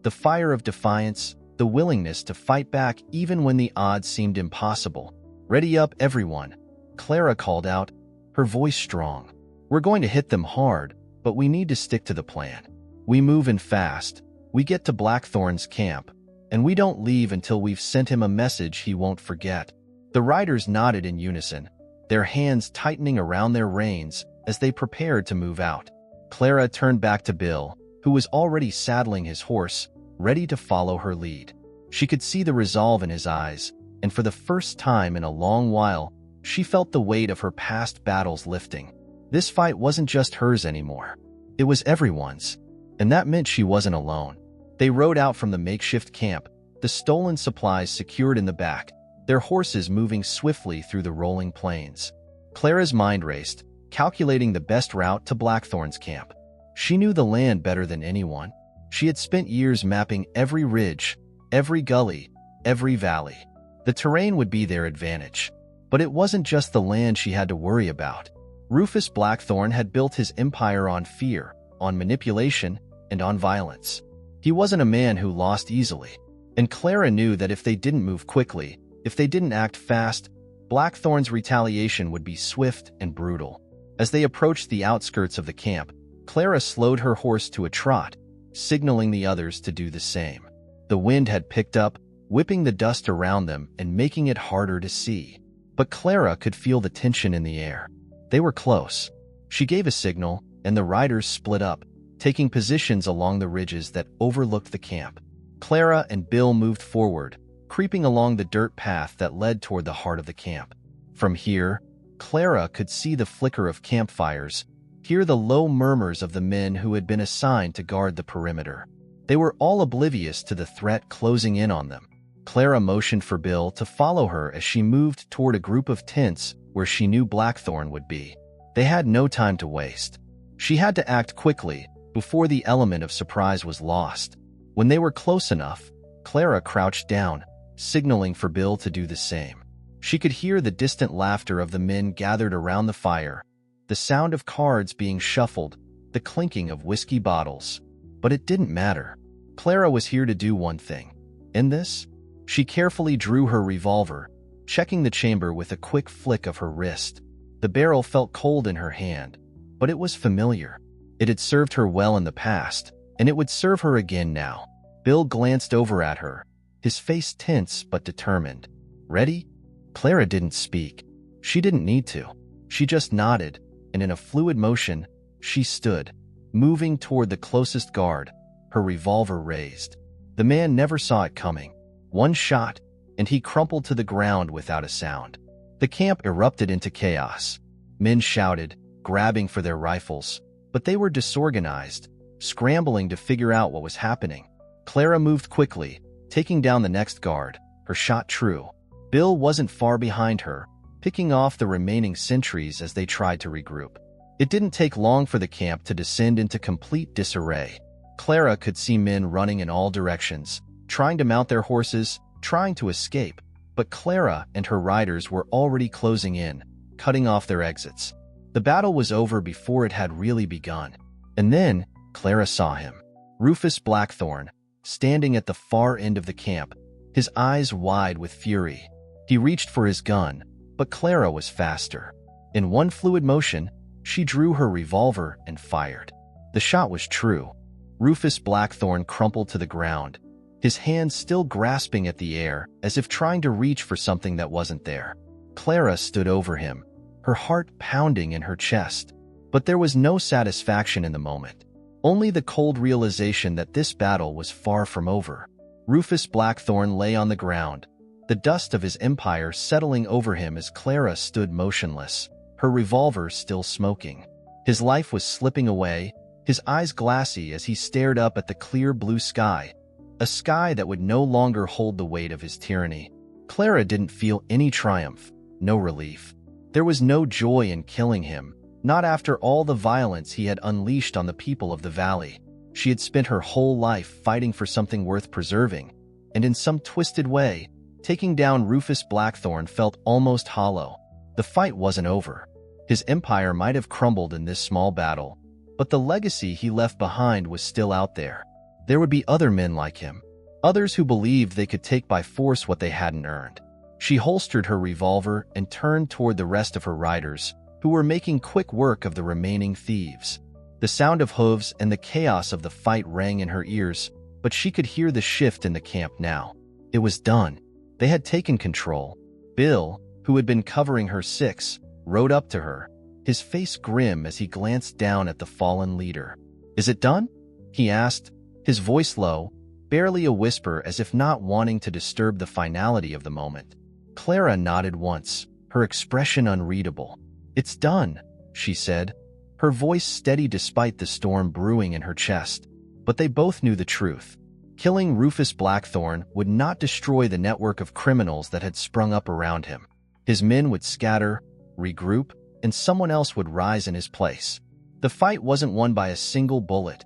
The fire of defiance, the willingness to fight back even when the odds seemed impossible. "Ready up, everyone," Clara called out, her voice strong. "We're going to hit them hard, but we need to stick to the plan. We move in fast, we get to Blackthorn's camp, and we don't leave until we've sent him a message he won't forget." The riders nodded in unison, their hands tightening around their reins as they prepared to move out. Clara turned back to Bill, who was already saddling his horse, ready to follow her lead. She could see the resolve in his eyes, and for the first time in a long while, she felt the weight of her past battles lifting. This fight wasn't just hers anymore. It was everyone's, and that meant she wasn't alone. They rode out from the makeshift camp, the stolen supplies secured in the back, their horses moving swiftly through the rolling plains. Clara's mind raced, calculating the best route to Blackthorn's camp. She knew the land better than anyone. She had spent years mapping every ridge, every gully, every valley. The terrain would be their advantage. But it wasn't just the land she had to worry about. Rufus Blackthorn had built his empire on fear, on manipulation, and on violence. He wasn't a man who lost easily. And Clara knew that if they didn't move quickly, if they didn't act fast, Blackthorn's retaliation would be swift and brutal. As they approached the outskirts of the camp, Clara slowed her horse to a trot, signaling the others to do the same. The wind had picked up, whipping the dust around them and making it harder to see. But Clara could feel the tension in the air. They were close. She gave a signal, and the riders split up, taking positions along the ridges that overlooked the camp. Clara and Bill moved forward, creeping along the dirt path that led toward the heart of the camp. From here, Clara could see the flicker of campfires, hear the low murmurs of the men who had been assigned to guard the perimeter. They were all oblivious to the threat closing in on them. Clara motioned for Bill to follow her as she moved toward a group of tents where she knew Blackthorn would be. They had no time to waste. She had to act quickly before the element of surprise was lost. When they were close enough, Clara crouched down, signaling for Bill to do the same. She could hear the distant laughter of the men gathered around the fire, the sound of cards being shuffled, the clinking of whiskey bottles. But it didn't matter. Clara was here to do one thing. In this, she carefully drew her revolver, checking the chamber with a quick flick of her wrist. The barrel felt cold in her hand, but it was familiar. It had served her well in the past, and it would serve her again now. Bill glanced over at her, his face tense but determined. "Ready?" Clara didn't speak. She didn't need to. She just nodded, and in a fluid motion, she stood, moving toward the closest guard, her revolver raised. The man never saw it coming. One shot, and he crumpled to the ground without a sound. The camp erupted into chaos. Men shouted, grabbing for their rifles, but they were disorganized, scrambling to figure out what was happening. Clara moved quickly, taking down the next guard, her shot true. Bill wasn't far behind her, picking off the remaining sentries as they tried to regroup. It didn't take long for the camp to descend into complete disarray. Clara could see men running in all directions, trying to mount their horses, trying to escape, but Clara and her riders were already closing in, cutting off their exits. The battle was over before it had really begun. And then, Clara saw him. Rufus Blackthorn, standing at the far end of the camp, his eyes wide with fury. He reached for his gun, but Clara was faster. In one fluid motion, she drew her revolver and fired. The shot was true. Rufus Blackthorn crumpled to the ground, his hands still grasping at the air as if trying to reach for something that wasn't there. Clara stood over him, her heart pounding in her chest. But there was no satisfaction in the moment, only the cold realization that this battle was far from over. Rufus Blackthorn lay on the ground, the dust of his empire settling over him as Clara stood motionless, her revolver still smoking. His life was slipping away, his eyes glassy as he stared up at the clear blue sky, a sky that would no longer hold the weight of his tyranny. Clara didn't feel any triumph, no relief. There was no joy in killing him, not after all the violence he had unleashed on the people of the valley. She had spent her whole life fighting for something worth preserving, and in some twisted way, taking down Rufus Blackthorn felt almost hollow. The fight wasn't over. His empire might have crumbled in this small battle, but the legacy he left behind was still out there. There would be other men like him, others who believed they could take by force what they hadn't earned. She holstered her revolver and turned toward the rest of her riders, who were making quick work of the remaining thieves. The sound of hooves and the chaos of the fight rang in her ears, but she could hear the shift in the camp now. It was done. They had taken control. Bill, who had been covering her six, rode up to her, his face grim as he glanced down at the fallen leader. "Is it done?" he asked, his voice low, barely a whisper, as if not wanting to disturb the finality of the moment. Clara nodded once, her expression unreadable. "It's done," she said, her voice steady despite the storm brewing in her chest. But they both knew the truth. Killing Rufus Blackthorn would not destroy the network of criminals that had sprung up around him. His men would scatter, regroup, and someone else would rise in his place. The fight wasn't won by a single bullet.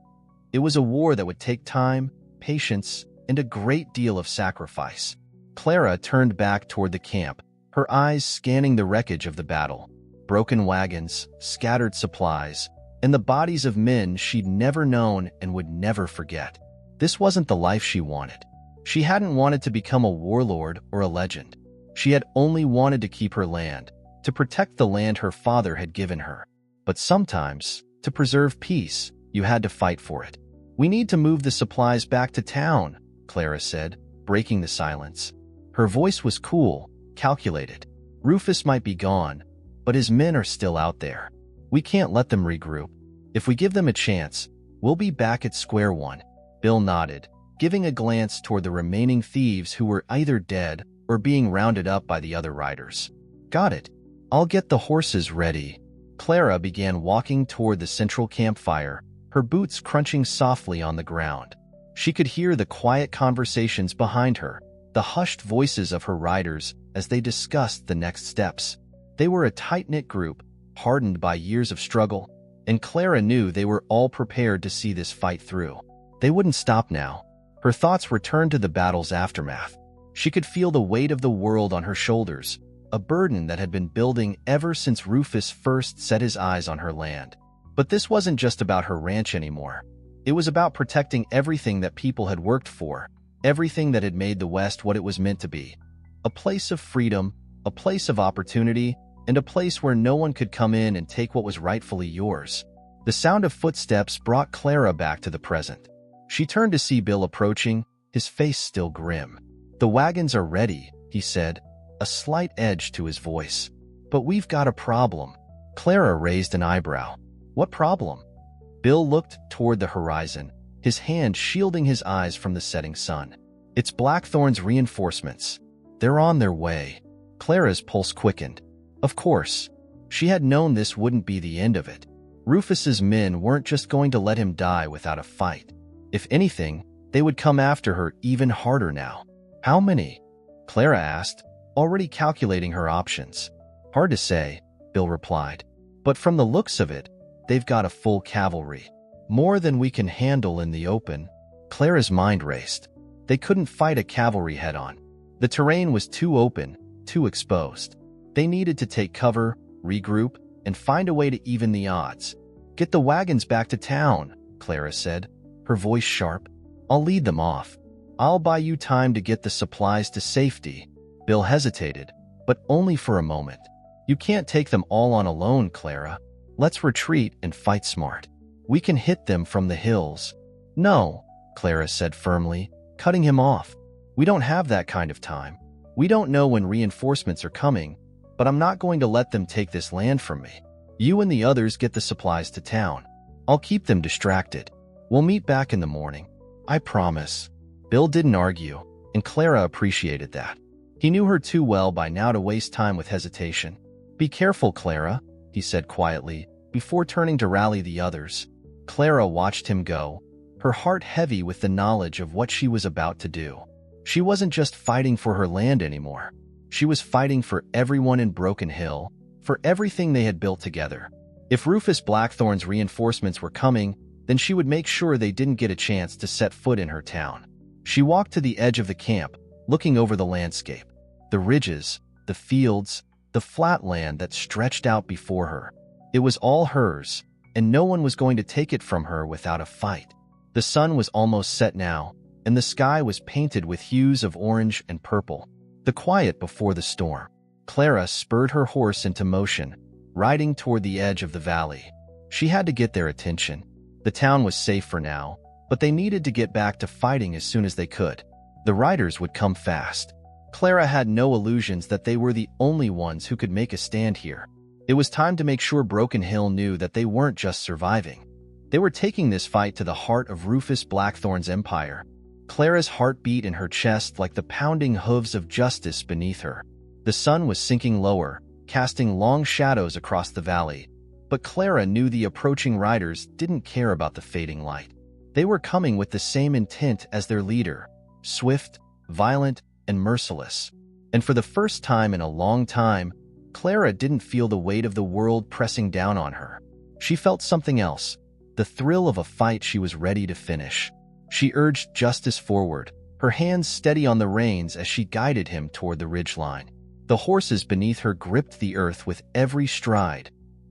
It was a war that would take time, patience, and a great deal of sacrifice. Clara turned back toward the camp, her eyes scanning the wreckage of the battle. Broken wagons, scattered supplies, and the bodies of men she'd never known and would never forget. This wasn't the life she wanted. She hadn't wanted to become a warlord or a legend. She had only wanted to keep her land, to protect the land her father had given her. But sometimes, to preserve peace, you had to fight for it. "We need to move the supplies back to town," Clara said, breaking the silence. Her voice was cool, calculated. "Rufus might be gone, but his men are still out there. We can't let them regroup. If we give them a chance, we'll be back at square one." Bill nodded, giving a glance toward the remaining thieves who were either dead or being rounded up by the other riders. "Got it. I'll get the horses ready." Clara began walking toward the central campfire, her boots crunching softly on the ground. She could hear the quiet conversations behind her, the hushed voices of her riders as they discussed the next steps. They were a tight-knit group, hardened by years of struggle, and Clara knew they were all prepared to see this fight through. They wouldn't stop now. Her thoughts returned to the battle's aftermath. She could feel the weight of the world on her shoulders, a burden that had been building ever since Rufus first set his eyes on her land. But this wasn't just about her ranch anymore. It was about protecting everything that people had worked for, everything that had made the West what it was meant to be. A place of freedom, a place of opportunity, and a place where no one could come in and take what was rightfully yours. The sound of footsteps brought Clara back to the present. She turned to see Bill approaching, his face still grim. "The wagons are ready," he said, a slight edge to his voice. "But we've got a problem." Clara raised an eyebrow. "What problem?" Bill looked toward the horizon, his hand shielding his eyes from the setting sun. "It's Blackthorn's reinforcements. They're on their way." Clara's pulse quickened. Of course, she had known this wouldn't be the end of it. Rufus's men weren't just going to let him die without a fight. If anything, they would come after her even harder now. "How many?" Clara asked, already calculating her options. "Hard to say," Bill replied. "But from the looks of it, they've got a full cavalry. More than we can handle in the open." Clara's mind raced. They couldn't fight a cavalry head-on. The terrain was too open, too exposed. They needed to take cover, regroup, and find a way to even the odds. "Get the wagons back to town," Clara said, her voice sharp. "I'll lead them off. I'll buy you time to get the supplies to safety." Bill hesitated, but only for a moment. "You can't take them all on alone, Clara. Let's retreat and fight smart. We can hit them from the hills." "No," Clara said firmly, cutting him off. "We don't have that kind of time. We don't know when reinforcements are coming, but I'm not going to let them take this land from me. You and the others get the supplies to town. I'll keep them distracted. We'll meet back in the morning. I promise." Bill didn't argue, and Clara appreciated that. He knew her too well by now to waste time with hesitation. "Be careful, Clara," he said quietly, before turning to rally the others. Clara watched him go, her heart heavy with the knowledge of what she was about to do. She wasn't just fighting for her land anymore. She was fighting for everyone in Broken Hill, for everything they had built together. If Rufus Blackthorn's reinforcements were coming, then she would make sure they didn't get a chance to set foot in her town. She walked to the edge of the camp, looking over the landscape. The ridges, the fields, the flat land that stretched out before her. It was all hers, and no one was going to take it from her without a fight. The sun was almost set now, and the sky was painted with hues of orange and purple. The quiet before the storm. Clara spurred her horse into motion, riding toward the edge of the valley. She had to get their attention. The town was safe for now, but they needed to get back to fighting as soon as they could. The riders would come fast. Clara had no illusions that they were the only ones who could make a stand here. It was time to make sure Broken Hill knew that they weren't just surviving. They were taking this fight to the heart of Rufus Blackthorn's empire. Clara's heart beat in her chest like the pounding hooves of justice beneath her. The sun was sinking lower, casting long shadows across the valley. But Clara knew the approaching riders didn't care about the fading light. They were coming with the same intent as their leader, swift, violent, and merciless. And for the first time in a long time, Clara didn't feel the weight of the world pressing down on her. She felt something else, the thrill of a fight she was ready to finish. She urged Justice forward, her hands steady on the reins as she guided him toward the ridgeline. The horses beneath her gripped the earth with every stride,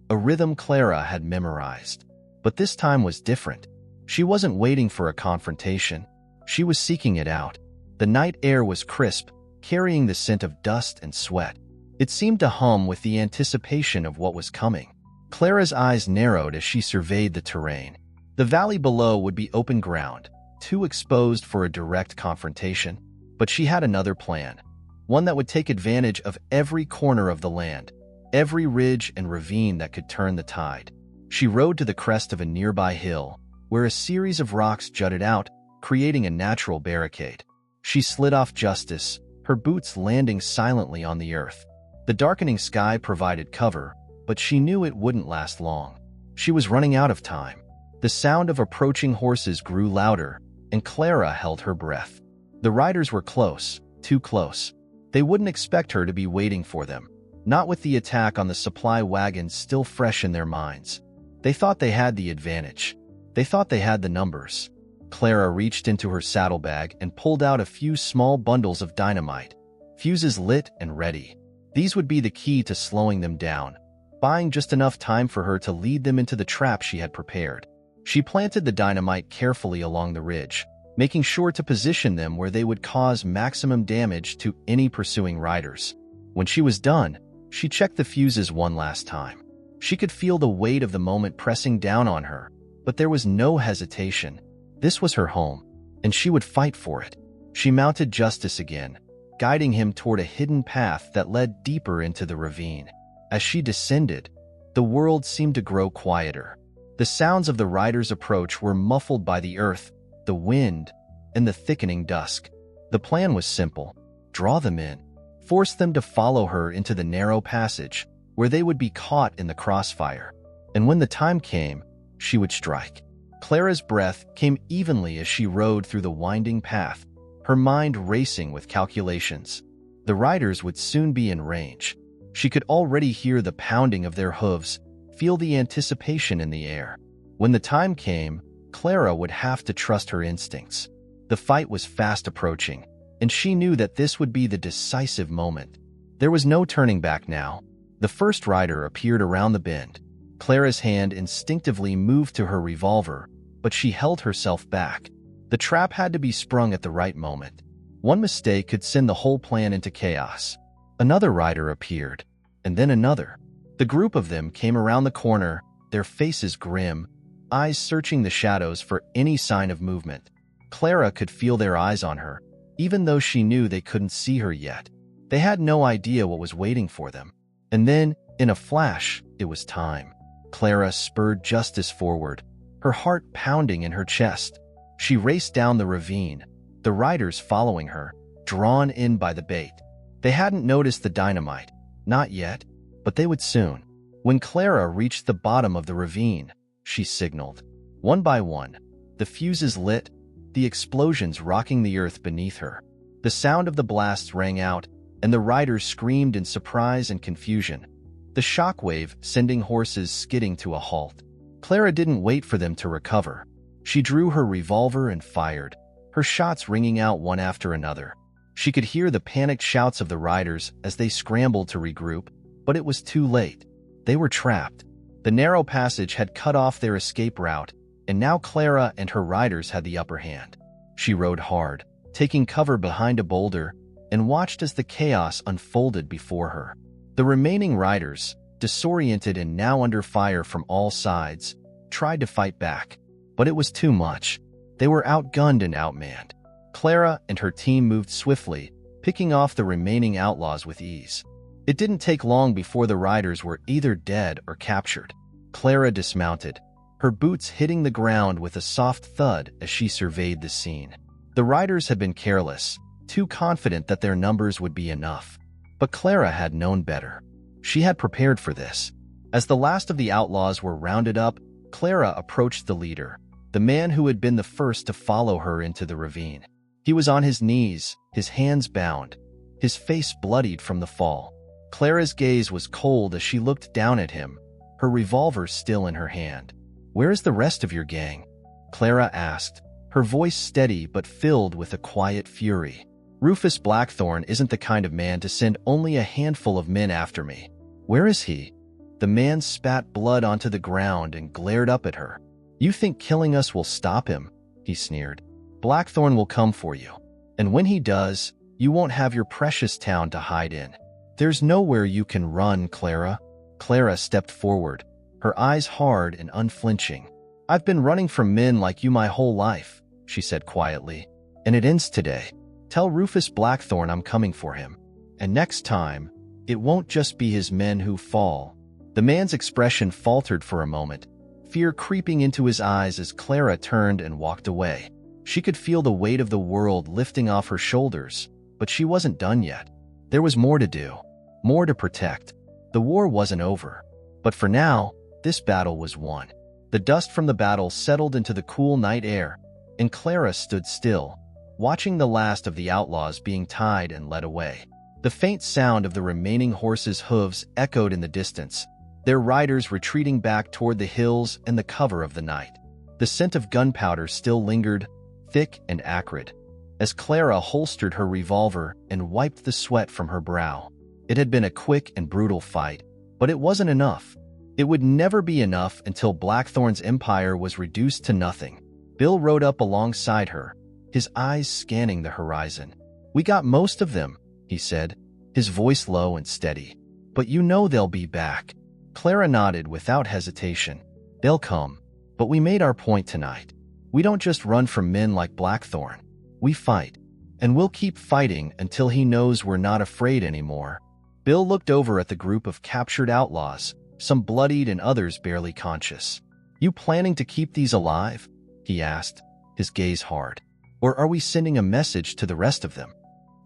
a rhythm Clara had memorized. But this time was different. She wasn't waiting for a confrontation. She was seeking it out. The night air was crisp, carrying the scent of dust and sweat. It seemed to hum with the anticipation of what was coming. Clara's eyes narrowed as she surveyed the terrain. The valley below would be open ground, too exposed for a direct confrontation. But she had another plan, one that would take advantage of every corner of the land, every ridge and ravine that could turn the tide. She rode to the crest of a nearby hill, where a series of rocks jutted out, creating a natural barricade. She slid off Justice, her boots landing silently on the earth. The darkening sky provided cover, but she knew it wouldn't last long. She was running out of time. The sound of approaching horses grew louder, and Clara held her breath. The riders were close, too close. They wouldn't expect her to be waiting for them, not with the attack on the supply wagons still fresh in their minds. They thought they had the advantage. They thought they had the numbers. Clara reached into her saddlebag and pulled out a few small bundles of dynamite, fuses lit and ready. These would be the key to slowing them down, buying just enough time for her to lead them into the trap she had prepared. She planted the dynamite carefully along the ridge, making sure to position them where they would cause maximum damage to any pursuing riders. When she was done, she checked the fuses one last time. She could feel the weight of the moment pressing down on her, but there was no hesitation. This was her home, and she would fight for it. She mounted Justice again, guiding him toward a hidden path that led deeper into the ravine. As she descended, the world seemed to grow quieter. The sounds of the riders' approach were muffled by the earth, the wind, and the thickening dusk. The plan was simple: draw them in, force them to follow her into the narrow passage, where they would be caught in the crossfire. And when the time came, she would strike. Clara's breath came evenly as she rode through the winding path, her mind racing with calculations. The riders would soon be in range. She could already hear the pounding of their hooves, feel the anticipation in the air. When the time came, Clara would have to trust her instincts. The fight was fast approaching, and she knew that this would be the decisive moment. There was no turning back now. The first rider appeared around the bend. Clara's hand instinctively moved to her revolver, but she held herself back. The trap had to be sprung at the right moment. One mistake could send the whole plan into chaos. Another rider appeared, and then another. The group of them came around the corner, their faces grim, eyes searching the shadows for any sign of movement. Clara could feel their eyes on her, even though she knew they couldn't see her yet. They had no idea what was waiting for them. And then, in a flash, it was time. Clara spurred Justice forward, her heart pounding in her chest. She raced down the ravine, the riders following her, drawn in by the bait. They hadn't noticed the dynamite, not yet, but they would soon. When Clara reached the bottom of the ravine, she signaled. One by one, the fuses lit, the explosions rocking the earth beneath her. The sound of the blasts rang out, and the riders screamed in surprise and confusion, the shockwave sending horses skidding to a halt. Clara didn't wait for them to recover. She drew her revolver and fired, her shots ringing out one after another. She could hear the panicked shouts of the riders as they scrambled to regroup, But it was too late. They were trapped. The narrow passage had cut off their escape route, and now Clara and her riders had the upper hand. She rode hard, taking cover behind a boulder, and watched as the chaos unfolded before her. The remaining riders, disoriented and now under fire from all sides, tried to fight back, but it was too much. They were outgunned and outmanned. Clara and her team moved swiftly, picking off the remaining outlaws with ease. It didn't take long before the riders were either dead or captured. Clara dismounted, her boots hitting the ground with a soft thud as she surveyed the scene. The riders had been careless, too confident that their numbers would be enough. But Clara had known better. She had prepared for this. As the last of the outlaws were rounded up, Clara approached the leader, the man who had been the first to follow her into the ravine. He was on his knees, his hands bound, his face bloodied from the fall. Clara's gaze was cold as she looked down at him, her revolver still in her hand. "Where is the rest of your gang?" Clara asked, her voice steady but filled with a quiet fury. "Rufus Blackthorn isn't the kind of man to send only a handful of men after me. Where is he?" The man spat blood onto the ground and glared up at her. "You think killing us will stop him?" he sneered. "Blackthorn will come for you. And when he does, you won't have your precious town to hide in. There's nowhere you can run, Clara." Clara stepped forward, her eyes hard and unflinching. "I've been running from men like you my whole life," she said quietly. "And it ends today. Tell Rufus Blackthorn I'm coming for him. And next time, it won't just be his men who fall." The man's expression faltered for a moment, fear creeping into his eyes as Clara turned and walked away. She could feel the weight of the world lifting off her shoulders, but she wasn't done yet. There was more to do, more to protect. The war wasn't over, but for now, this battle was won. The dust from the battle settled into the cool night air, and Clara stood still, watching the last of the outlaws being tied and led away. The faint sound of the remaining horses' hooves echoed in the distance, their riders retreating back toward the hills and the cover of the night. The scent of gunpowder still lingered, thick and acrid, as Clara holstered her revolver and wiped the sweat from her brow. It had been a quick and brutal fight, but it wasn't enough. It would never be enough until Blackthorn's empire was reduced to nothing. Bill rode up alongside her, his eyes scanning the horizon. "We got most of them," he said, his voice low and steady. "But you know they'll be back." Clara nodded without hesitation. "They'll come, but we made our point tonight. We don't just run from men like Blackthorn. We fight, and we'll keep fighting until he knows we're not afraid anymore." Bill looked over at the group of captured outlaws, some bloodied and others barely conscious. "You planning to keep these alive?" he asked, his gaze hard. "Or are we sending a message to the rest of them?"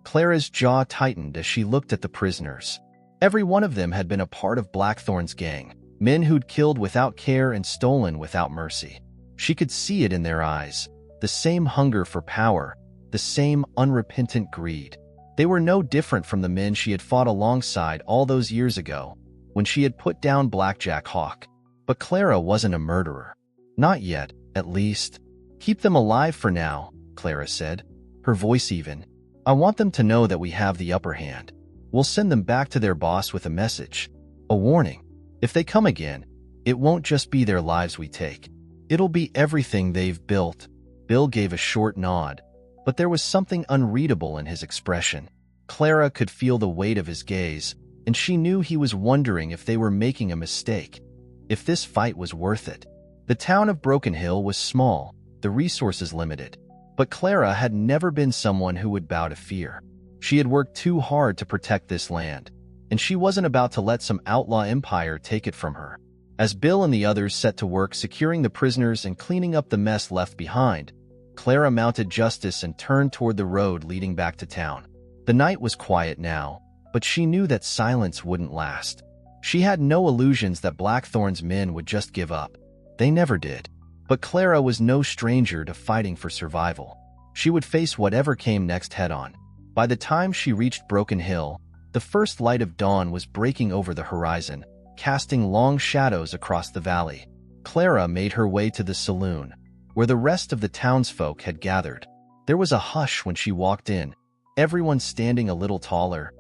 Clara's jaw tightened as she looked at the prisoners. Every one of them had been a part of Blackthorn's gang, men who'd killed without care and stolen without mercy. She could see it in their eyes, the same hunger for power, the same unrepentant greed. They were no different from the men she had fought alongside all those years ago, when she had put down Blackjack Hawk. But Clara wasn't a murderer. Not yet, at least. "Keep them alive for now," Clara said, her voice even. "I want them to know that we have the upper hand. We'll send them back to their boss with a message, a warning. If they come again, it won't just be their lives we take. It'll be everything they've built." Bill gave a short nod, but there was something unreadable in his expression. Clara could feel the weight of his gaze, and she knew he was wondering if they were making a mistake, if this fight was worth it. The town of Broken Hill was small, the resources limited, but Clara had never been someone who would bow to fear. She had worked too hard to protect this land, and she wasn't about to let some outlaw empire take it from her. As Bill and the others set to work securing the prisoners and cleaning up the mess left behind, Clara mounted Justice and turned toward the road leading back to town. The night was quiet now, but she knew that silence wouldn't last. She had no illusions that Blackthorn's men would just give up. They never did. But Clara was no stranger to fighting for survival. She would face whatever came next head-on. By the time she reached Broken Hill, the first light of dawn was breaking over the horizon, casting long shadows across the valley. Clara made her way to the saloon, where the rest of the townsfolk had gathered. There was a hush when she walked in, everyone standing a little taller,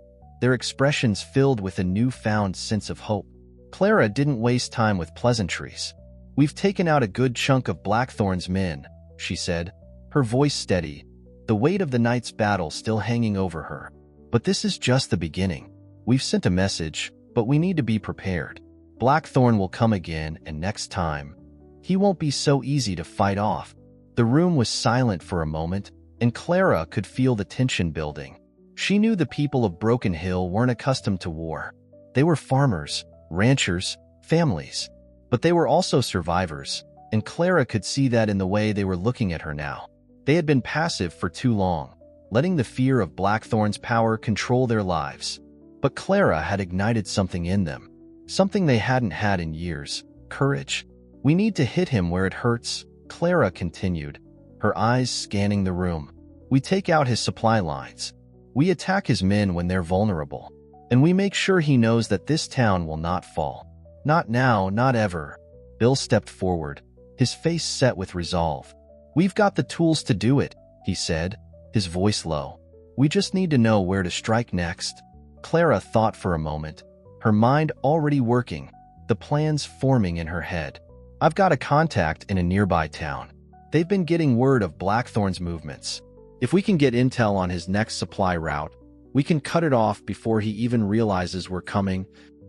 their expressions filled with a newfound sense of hope. Clara didn't waste time with pleasantries. "We've taken out a good chunk of Blackthorn's men," she said, her voice steady, the weight of the night's battle still hanging over her. "But this is just the beginning. We've sent a message, but we need to be prepared. Blackthorn will come again, and next time, he won't be so easy to fight off." The room was silent for a moment, and Clara could feel the tension building. She knew the people of Broken Hill weren't accustomed to war. They were farmers, ranchers, families. But they were also survivors, and Clara could see that in the way they were looking at her now. They had been passive for too long, letting the fear of Blackthorn's power control their lives. But Clara had ignited something in them, something they hadn't had in years: courage. "We need to hit him where it hurts," Clara continued, her eyes scanning the room. "We take out his supply lines. We attack his men when they're vulnerable. And we make sure he knows that this town will not fall. Not now, not ever." Bill stepped forward, his face set with resolve. "We've got the tools to do it," he said, his voice low. "We just need to know where to strike next." Clara thought for a moment, her mind already working, the plans forming in her head. "I've got a contact in a nearby town. They've been getting word of Blackthorn's movements. If we can get intel on his next supply route, we can cut it off before he even realizes we're coming."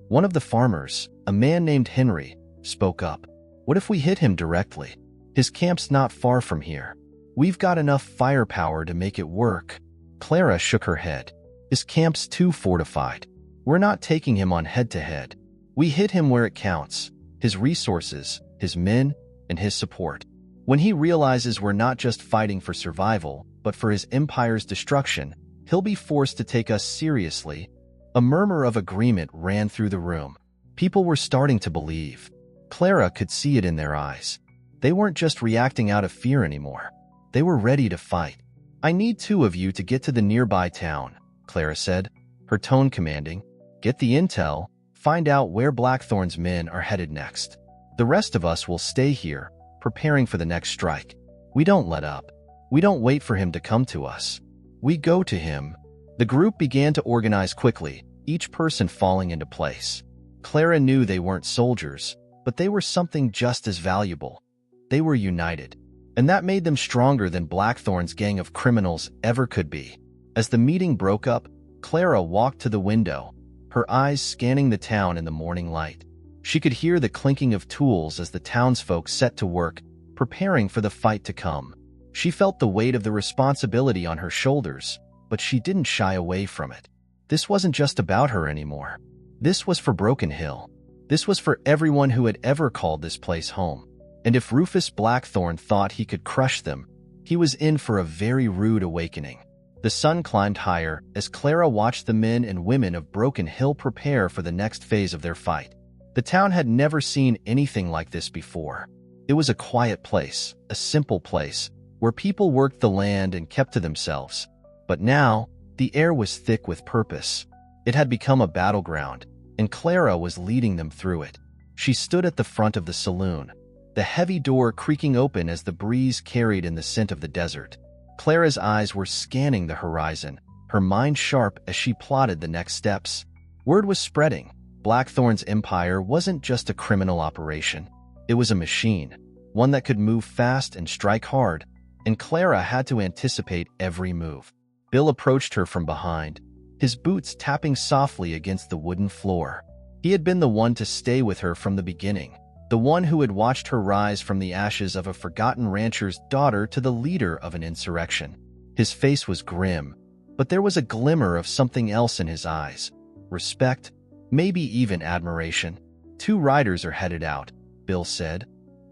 One of the farmers, a man named Henry, spoke up. "What if we hit him directly? His camp's not far from here. We've got enough firepower to make it work." Clara shook her head. "His camp's too fortified. We're not taking him on head-to-head. We hit him where it counts: his resources, his men, and his support. When he realizes we're not just fighting for survival, but for his empire's destruction, he'll be forced to take us seriously." A murmur of agreement ran through the room. People were starting to believe. Clara could see it in their eyes. They weren't just reacting out of fear anymore. They were ready to fight. "I need 2 of you to get to the nearby town," Clara said, her tone commanding. "Get the intel, find out where Blackthorn's men are headed next. The rest of us will stay here, preparing for the next strike. We don't let up. We don't wait for him to come to us. We go to him." The group began to organize quickly, each person falling into place. Clara knew they weren't soldiers, but they were something just as valuable. They were united, and that made them stronger than Blackthorn's gang of criminals ever could be. As the meeting broke up, Clara walked to the window, her eyes scanning the town in the morning light. She could hear the clinking of tools as the townsfolk set to work, preparing for the fight to come. She felt the weight of the responsibility on her shoulders, but she didn't shy away from it. This wasn't just about her anymore. This was for Broken Hill. This was for everyone who had ever called this place home. And if Rufus Blackthorn thought he could crush them, he was in for a very rude awakening. The sun climbed higher as Clara watched the men and women of Broken Hill prepare for the next phase of their fight. The town had never seen anything like this before. It was a quiet place, a simple place, where people worked the land and kept to themselves. But now, the air was thick with purpose. It had become a battleground, and Clara was leading them through it. She stood at the front of the saloon, the heavy door creaking open as the breeze carried in the scent of the desert. Clara's eyes were scanning the horizon, her mind sharp as she plotted the next steps. Word was spreading. Blackthorn's empire wasn't just a criminal operation. It was a machine, one that could move fast and strike hard, and Clara had to anticipate every move. Bill approached her from behind, his boots tapping softly against the wooden floor. He had been the one to stay with her from the beginning, the one who had watched her rise from the ashes of a forgotten rancher's daughter to the leader of an insurrection. His face was grim, but there was a glimmer of something else in his eyes: respect, maybe even admiration. "2 riders are headed out," Bill said,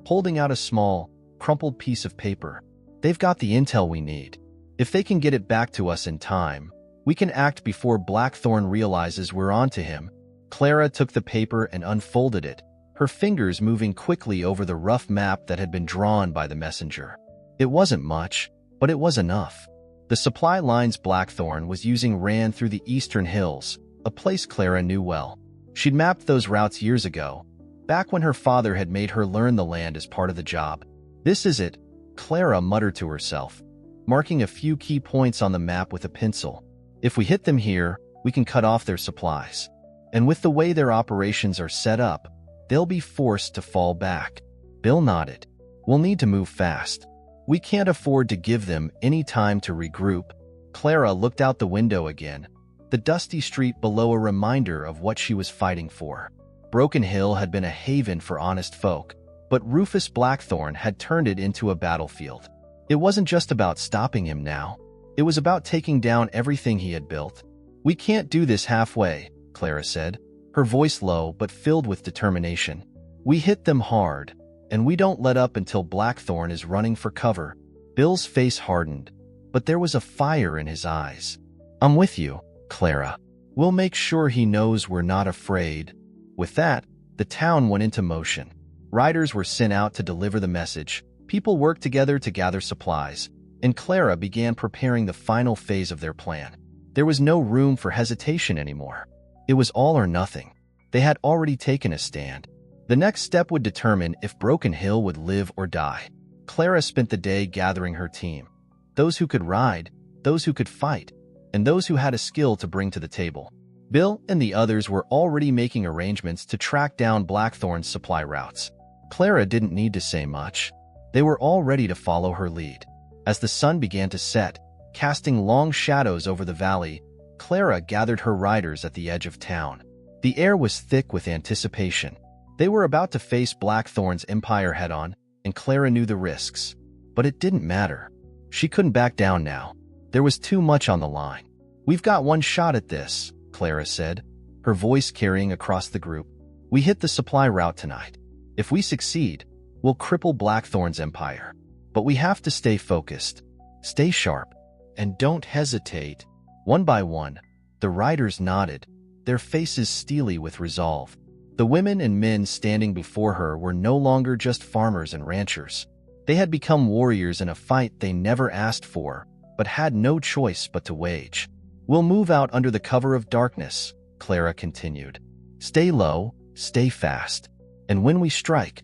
holding out a small, crumpled piece of paper. "They've got the intel we need. If they can get it back to us in time, we can act before Blackthorn realizes we're onto him." Clara took the paper and unfolded it, her fingers moving quickly over the rough map that had been drawn by the messenger. It wasn't much, but it was enough. The supply lines Blackthorn was using ran through the eastern hills, a place Clara knew well. She'd mapped those routes years ago, back when her father had made her learn the land as part of the job. "This is it," Clara muttered to herself, marking a few key points on the map with a pencil. "If we hit them here, we can cut off their supplies. And with the way their operations are set up, they'll be forced to fall back. Bill nodded. We'll need to move fast. We can't afford to give them any time to regroup. Clara looked out the window again, the dusty street below a reminder of what she was fighting for. Broken Hill had been a haven for honest folk, but Rufus Blackthorne had turned it into a battlefield. It wasn't just about stopping him now. It was about taking down everything he had built. We can't do this halfway, Clara said, her voice low but filled with determination. We hit them hard, and we don't let up until Blackthorne is running for cover. Bill's face hardened, but there was a fire in his eyes. I'm with you, Clara. We'll make sure he knows we're not afraid. With that, the town went into motion. Riders were sent out to deliver the message, people worked together to gather supplies, and Clara began preparing the final phase of their plan. There was no room for hesitation anymore. It was all or nothing. They had already taken a stand. The next step would determine if Broken Hill would live or die. Clara spent the day gathering her team. Those who could ride, those who could fight, and those who had a skill to bring to the table. Bill and the others were already making arrangements to track down Blackthorne's supply routes. Clara didn't need to say much. They were all ready to follow her lead. As the sun began to set, casting long shadows over the valley, Clara gathered her riders at the edge of town. The air was thick with anticipation. They were about to face Blackthorne's empire head-on, and Clara knew the risks. But it didn't matter. She couldn't back down now. There was too much on the line. We've got one shot at this, Clara said, her voice carrying across the group. We hit the supply route tonight. If we succeed, we'll cripple Blackthorne's empire. But we have to stay focused, stay sharp, and don't hesitate. One by one, the riders nodded, their faces steely with resolve. The women and men standing before her were no longer just farmers and ranchers. They had become warriors in a fight they never asked for, but had no choice but to wage. We'll move out under the cover of darkness, Clara continued. Stay low, stay fast. And when we strike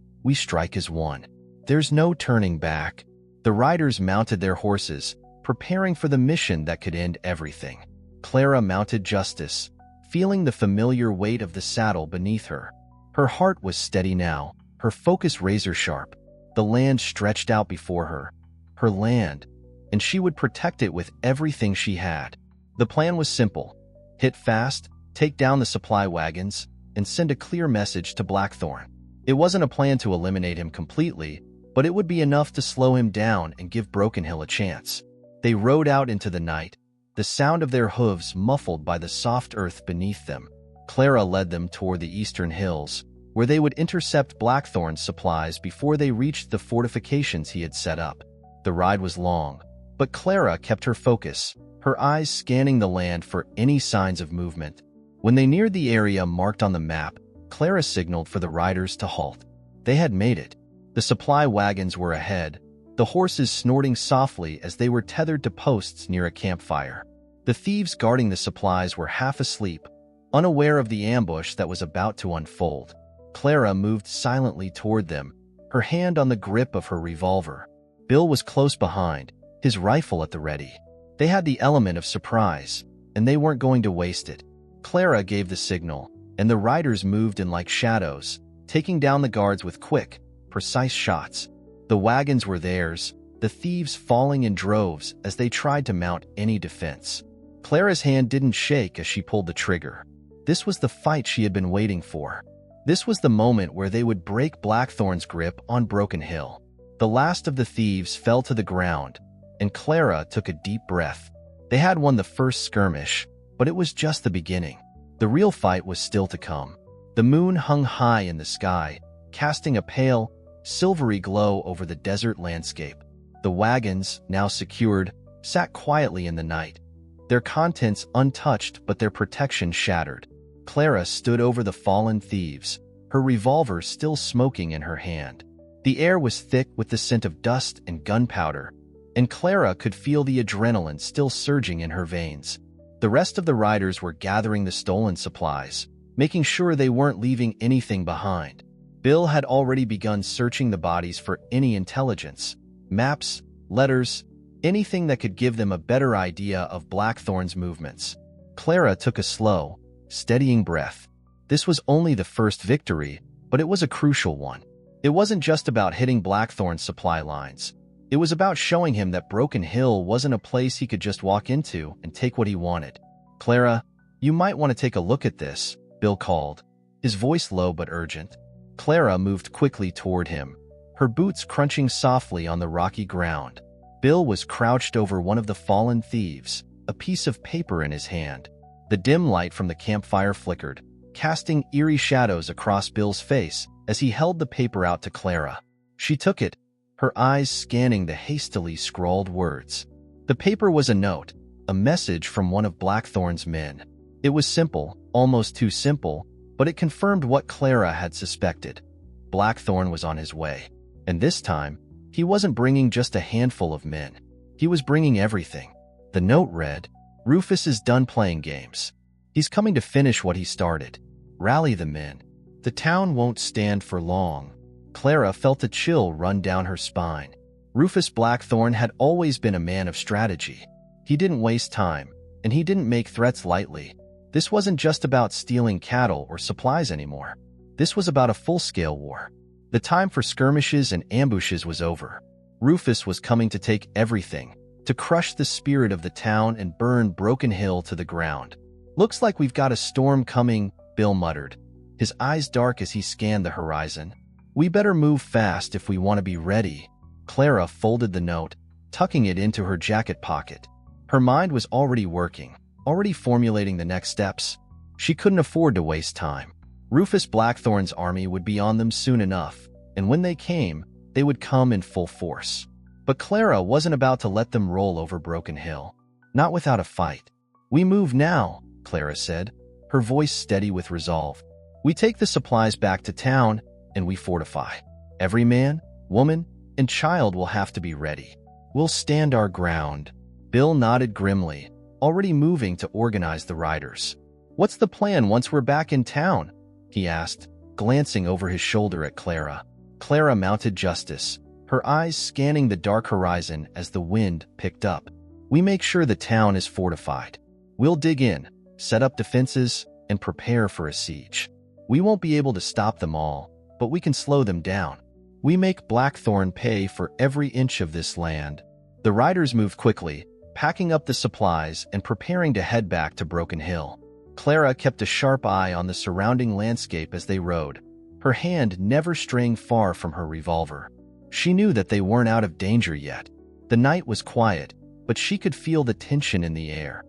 as one. There's no turning back. The riders mounted their horses, preparing for the mission that could end everything. Clara mounted Justice, feeling the familiar weight of the saddle beneath her. Her heart was steady now, her focus razor-sharp. The land stretched out before her. Her land, and she would protect it with everything she had. The plan was simple. Hit fast, take down the supply wagons, and send a clear message to Blackthorne. It wasn't a plan to eliminate him completely, but it would be enough to slow him down and give Broken Hill a chance. They rode out into the night, the sound of their hooves muffled by the soft earth beneath them. Clara led them toward the eastern hills, where they would intercept Blackthorne's supplies before they reached the fortifications he had set up. The ride was long, but Clara kept her focus, her eyes scanning the land for any signs of movement. When they neared the area marked on the map, Clara signaled for the riders to halt. They had made it. The supply wagons were ahead, the horses snorting softly as they were tethered to posts near a campfire. The thieves guarding the supplies were half asleep, unaware of the ambush that was about to unfold. Clara moved silently toward them, her hand on the grip of her revolver. Bill was close behind, his rifle at the ready. They had the element of surprise, and they weren't going to waste it. Clara gave the signal, and the riders moved in like shadows, taking down the guards with quick, precise shots. The wagons were theirs, the thieves falling in droves as they tried to mount any defense. Clara's hand didn't shake as she pulled the trigger. This was the fight she had been waiting for. This was the moment where they would break Blackthorne's grip on Broken Hill. The last of the thieves fell to the ground, and Clara took a deep breath. They had won the first skirmish, but it was just the beginning. The real fight was still to come. The moon hung high in the sky, casting a pale, silvery glow over the desert landscape. The wagons, now secured, sat quietly in the night, their contents untouched but their protection shattered. Clara stood over the fallen thieves, her revolver still smoking in her hand. The air was thick with the scent of dust and gunpowder, and Clara could feel the adrenaline still surging in her veins. The rest of the riders were gathering the stolen supplies, making sure they weren't leaving anything behind. Bill had already begun searching the bodies for any intelligence, maps, letters, anything that could give them a better idea of Blackthorne's movements. Clara took a slow, steadying breath. This was only the first victory, but it was a crucial one. It wasn't just about hitting Blackthorn's supply lines. It was about showing him that Broken Hill wasn't a place he could just walk into and take what he wanted. "Clara, you might want to take a look at this," Bill called, his voice low but urgent. Clara moved quickly toward him, her boots crunching softly on the rocky ground. Bill was crouched over one of the fallen thieves, a piece of paper in his hand. The dim light from the campfire flickered, casting eerie shadows across Bill's face as he held the paper out to Clara. She took it, her eyes scanning the hastily scrawled words. The paper was a note, a message from one of Blackthorn's men. It was simple, almost too simple, but it confirmed what Clara had suspected. Blackthorn was on his way. And this time, he wasn't bringing just a handful of men. He was bringing everything. The note read, "Rufus is done playing games. He's coming to finish what he started. Rally the men. The town won't stand for long." Clara felt a chill run down her spine. Rufus Blackthorn had always been a man of strategy. He didn't waste time, and he didn't make threats lightly. This wasn't just about stealing cattle or supplies anymore. This was about a full-scale war. The time for skirmishes and ambushes was over. Rufus was coming to take everything, to crush the spirit of the town and burn Broken Hill to the ground. "Looks like we've got a storm coming," Bill muttered, his eyes dark as he scanned the horizon. "We better move fast if we want to be ready." Clara folded the note, tucking it into her jacket pocket. Her mind was already working, already formulating the next steps. She couldn't afford to waste time. Rufus Blackthorn's army would be on them soon enough, and when they came, they would come in full force. But Clara wasn't about to let them roll over Broken Hill. Not without a fight. "We move now," Clara said, her voice steady with resolve. "We take the supplies back to town, and we fortify. Every man, woman, and child will have to be ready. We'll stand our ground." Bill nodded grimly, already moving to organize the riders. "What's the plan once we're back in town?" he asked, glancing over his shoulder at Clara. Clara mounted justice, her eyes scanning the dark horizon as the wind picked up. "We make sure the town is fortified. We'll dig in, set up defenses, and prepare for a siege. We won't be able to stop them all, but we can slow them down. We make Blackthorn pay for every inch of this land." The riders moved quickly, packing up the supplies and preparing to head back to Broken Hill. Clara kept a sharp eye on the surrounding landscape as they rode, her hand never straying far from her revolver. She knew that they weren't out of danger yet. The night was quiet, but she could feel the tension in the air.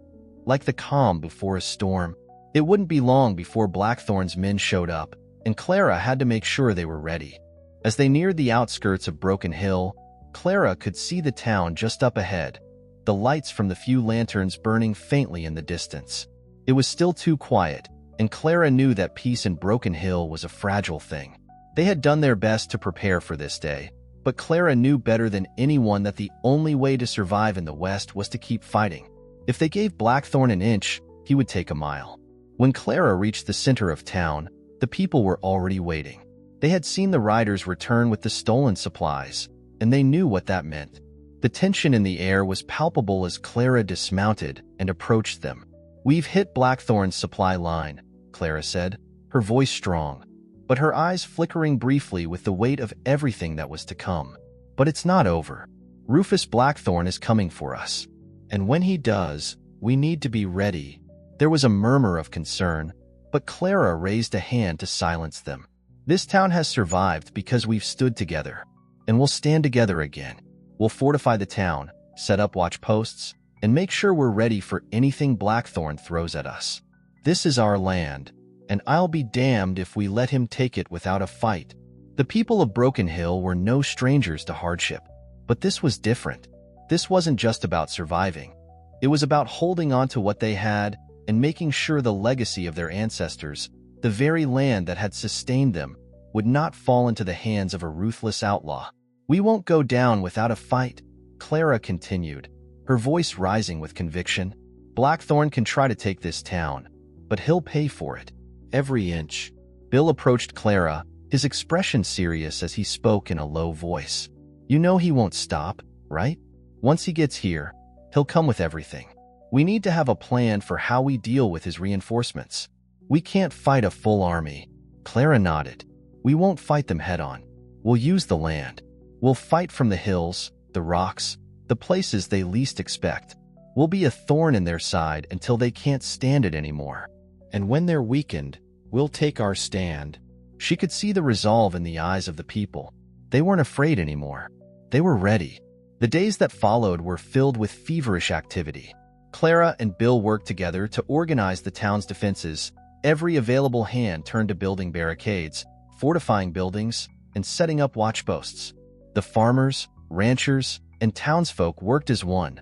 Like the calm before a storm, it wouldn't be long before Blackthorn's men showed up, and Clara had to make sure they were ready. As they neared the outskirts of Broken Hill, Clara could see the town just up ahead, the lights from the few lanterns burning faintly in the distance. It was still too quiet, and Clara knew that peace in Broken Hill was a fragile thing. They had done their best to prepare for this day, but Clara knew better than anyone that the only way to survive in the West was to keep fighting. If they gave Blackthorn an inch, he would take a mile. When Clara reached the center of town, the people were already waiting. They had seen the riders return with the stolen supplies, and they knew what that meant. The tension in the air was palpable as Clara dismounted and approached them. "We've hit Blackthorn's supply line," Clara said, her voice strong, but her eyes flickering briefly with the weight of everything that was to come. "But it's not over. Rufus Blackthorn is coming for us. And when he does, we need to be ready." There was a murmur of concern, but Clara raised a hand to silence them. "This town has survived because we've stood together, and we'll stand together again. We'll fortify the town, set up watch posts, and make sure we're ready for anything Blackthorn throws at us. This is our land, and I'll be damned if we let him take it without a fight." The people of Broken Hill were no strangers to hardship, but this was different. This wasn't just about surviving. It was about holding on to what they had and making sure the legacy of their ancestors, the very land that had sustained them, would not fall into the hands of a ruthless outlaw. "We won't go down without a fight," Clara continued, her voice rising with conviction. "Blackthorn can try to take this town, but he'll pay for it. Every inch." Bill approached Clara, his expression serious as he spoke in a low voice. "You know he won't stop, right? Once he gets here, he'll come with everything. We need to have a plan for how we deal with his reinforcements. We can't fight a full army. Clara nodded. We won't fight them head-on. We'll use the land. We'll fight from the hills, the rocks, the places they least expect. We'll be a thorn in their side until they can't stand it anymore. And when they're weakened, we'll take our stand. She could see the resolve in the eyes of the people. They weren't afraid anymore. They were ready. The days that followed were filled with feverish activity. Clara and Bill worked together to organize the town's defenses. Every available hand turned to building barricades, fortifying buildings, and setting up watchposts. The farmers, ranchers, and townsfolk worked as one.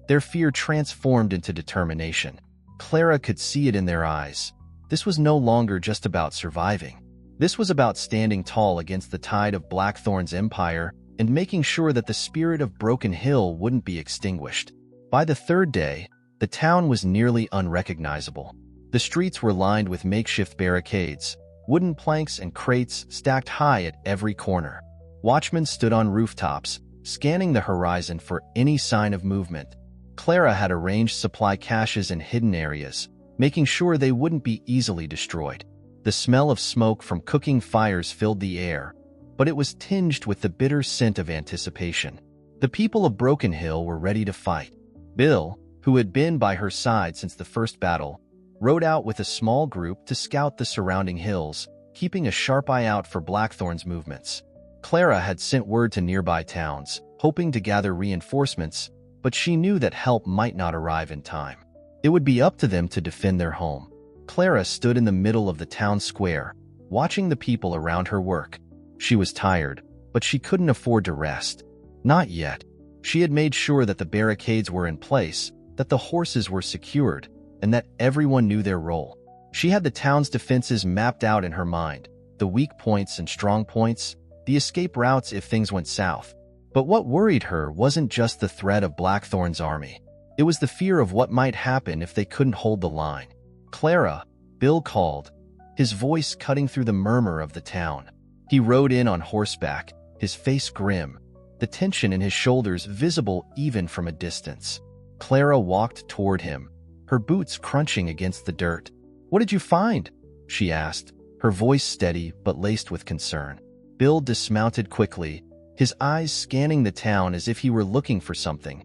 Their fear transformed into determination. Clara could see it in their eyes. This was no longer just about surviving. This was about standing tall against the tide of Blackthorn's empire and making sure that the spirit of Broken Hill wouldn't be extinguished. By the third day, the town was nearly unrecognizable. The streets were lined with makeshift barricades, wooden planks and crates stacked high at every corner. Watchmen stood on rooftops, scanning the horizon for any sign of movement. Clara had arranged supply caches in hidden areas, making sure they wouldn't be easily destroyed. The smell of smoke from cooking fires filled the air, but it was tinged with the bitter scent of anticipation. The people of Broken Hill were ready to fight. Bill, who had been by her side since the first battle, rode out with a small group to scout the surrounding hills, keeping a sharp eye out for Blackthorn's movements. Clara had sent word to nearby towns, hoping to gather reinforcements, but she knew that help might not arrive in time. It would be up to them to defend their home. Clara stood in the middle of the town square, watching the people around her work. She was tired, but she couldn't afford to rest. Not yet. She had made sure that the barricades were in place, that the horses were secured, and that everyone knew their role. She had the town's defenses mapped out in her mind, the weak points and strong points, the escape routes if things went south. But what worried her wasn't just the threat of Blackthorn's army. It was the fear of what might happen if they couldn't hold the line. "Clara," Bill called, his voice cutting through the murmur of the town. He rode in on horseback, his face grim, the tension in his shoulders visible even from a distance. Clara walked toward him, her boots crunching against the dirt. "What did you find?" she asked, her voice steady but laced with concern. Bill dismounted quickly, his eyes scanning the town as if he were looking for something.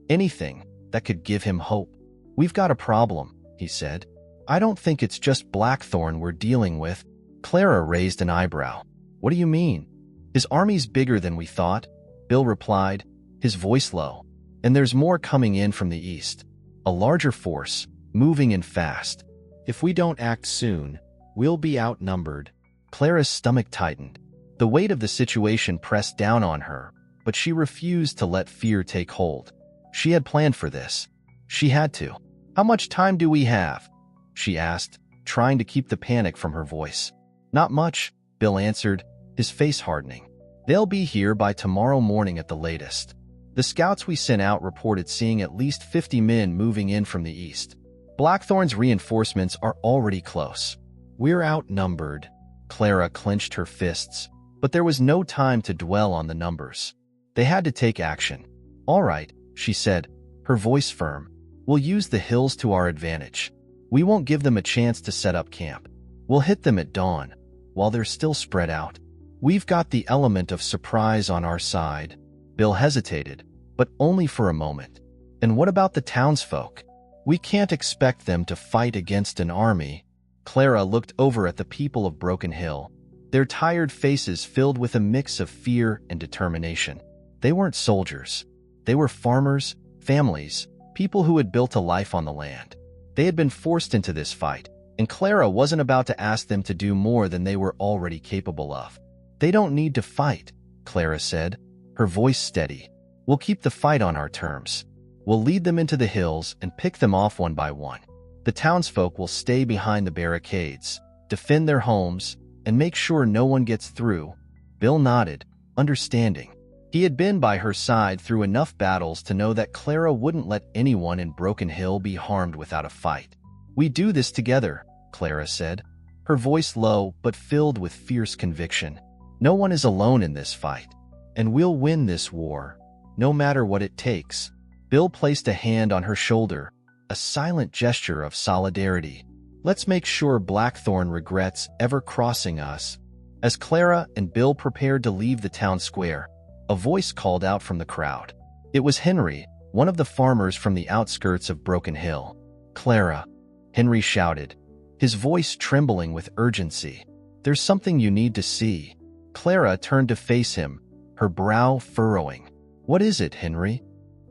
Anything that could give him hope. "We've got a problem," he said. "I don't think it's just Blackthorn we're dealing with." Clara raised an eyebrow. "What do you mean?" "His army's bigger than we thought," Bill replied, his voice low. "And there's more coming in from the east. A larger force, moving in fast. If we don't act soon, we'll be outnumbered." Clara's stomach tightened. The weight of the situation pressed down on her, but she refused to let fear take hold. She had planned for this. She had to. "How much time do we have?" she asked, trying to keep the panic from her voice. "Not much," Bill answered, his face hardening. "They'll be here by tomorrow morning at the latest. The scouts we sent out reported seeing at least 50 men moving in from the east. Blackthorn's reinforcements are already close. We're outnumbered." Clara clenched her fists, but there was no time to dwell on the numbers. They had to take action. "All right," she said, her voice firm. "We'll use the hills to our advantage. We won't give them a chance to set up camp. We'll hit them at dawn, while they're still spread out. We've got the element of surprise on our side." Bill hesitated, but only for a moment. "And what about the townsfolk? We can't expect them to fight against an army." Clara looked over at the people of Broken Hill, their tired faces filled with a mix of fear and determination. They weren't soldiers. They were farmers, families, people who had built a life on the land. They had been forced into this fight, and Clara wasn't about to ask them to do more than they were already capable of. "They don't need to fight," Clara said, her voice steady. "We'll keep the fight on our terms. We'll lead them into the hills and pick them off one by one. The townsfolk will stay behind the barricades, defend their homes, and make sure no one gets through." Bill nodded, understanding. He had been by her side through enough battles to know that Clara wouldn't let anyone in Broken Hill be harmed without a fight. "We do this together," Clara said, her voice low but filled with fierce conviction. "No one is alone in this fight, and we'll win this war, no matter what it takes." Bill placed a hand on her shoulder, a silent gesture of solidarity. Let's make sure Blackthorn regrets ever crossing us. As Clara and Bill prepared to leave the town square, a voice called out from the crowd. It was Henry, one of the farmers from the outskirts of Broken Hill. "Clara," Henry shouted, his voice trembling with urgency. "There's something you need to see." Clara turned to face him, her brow furrowing. "What is it, Henry?"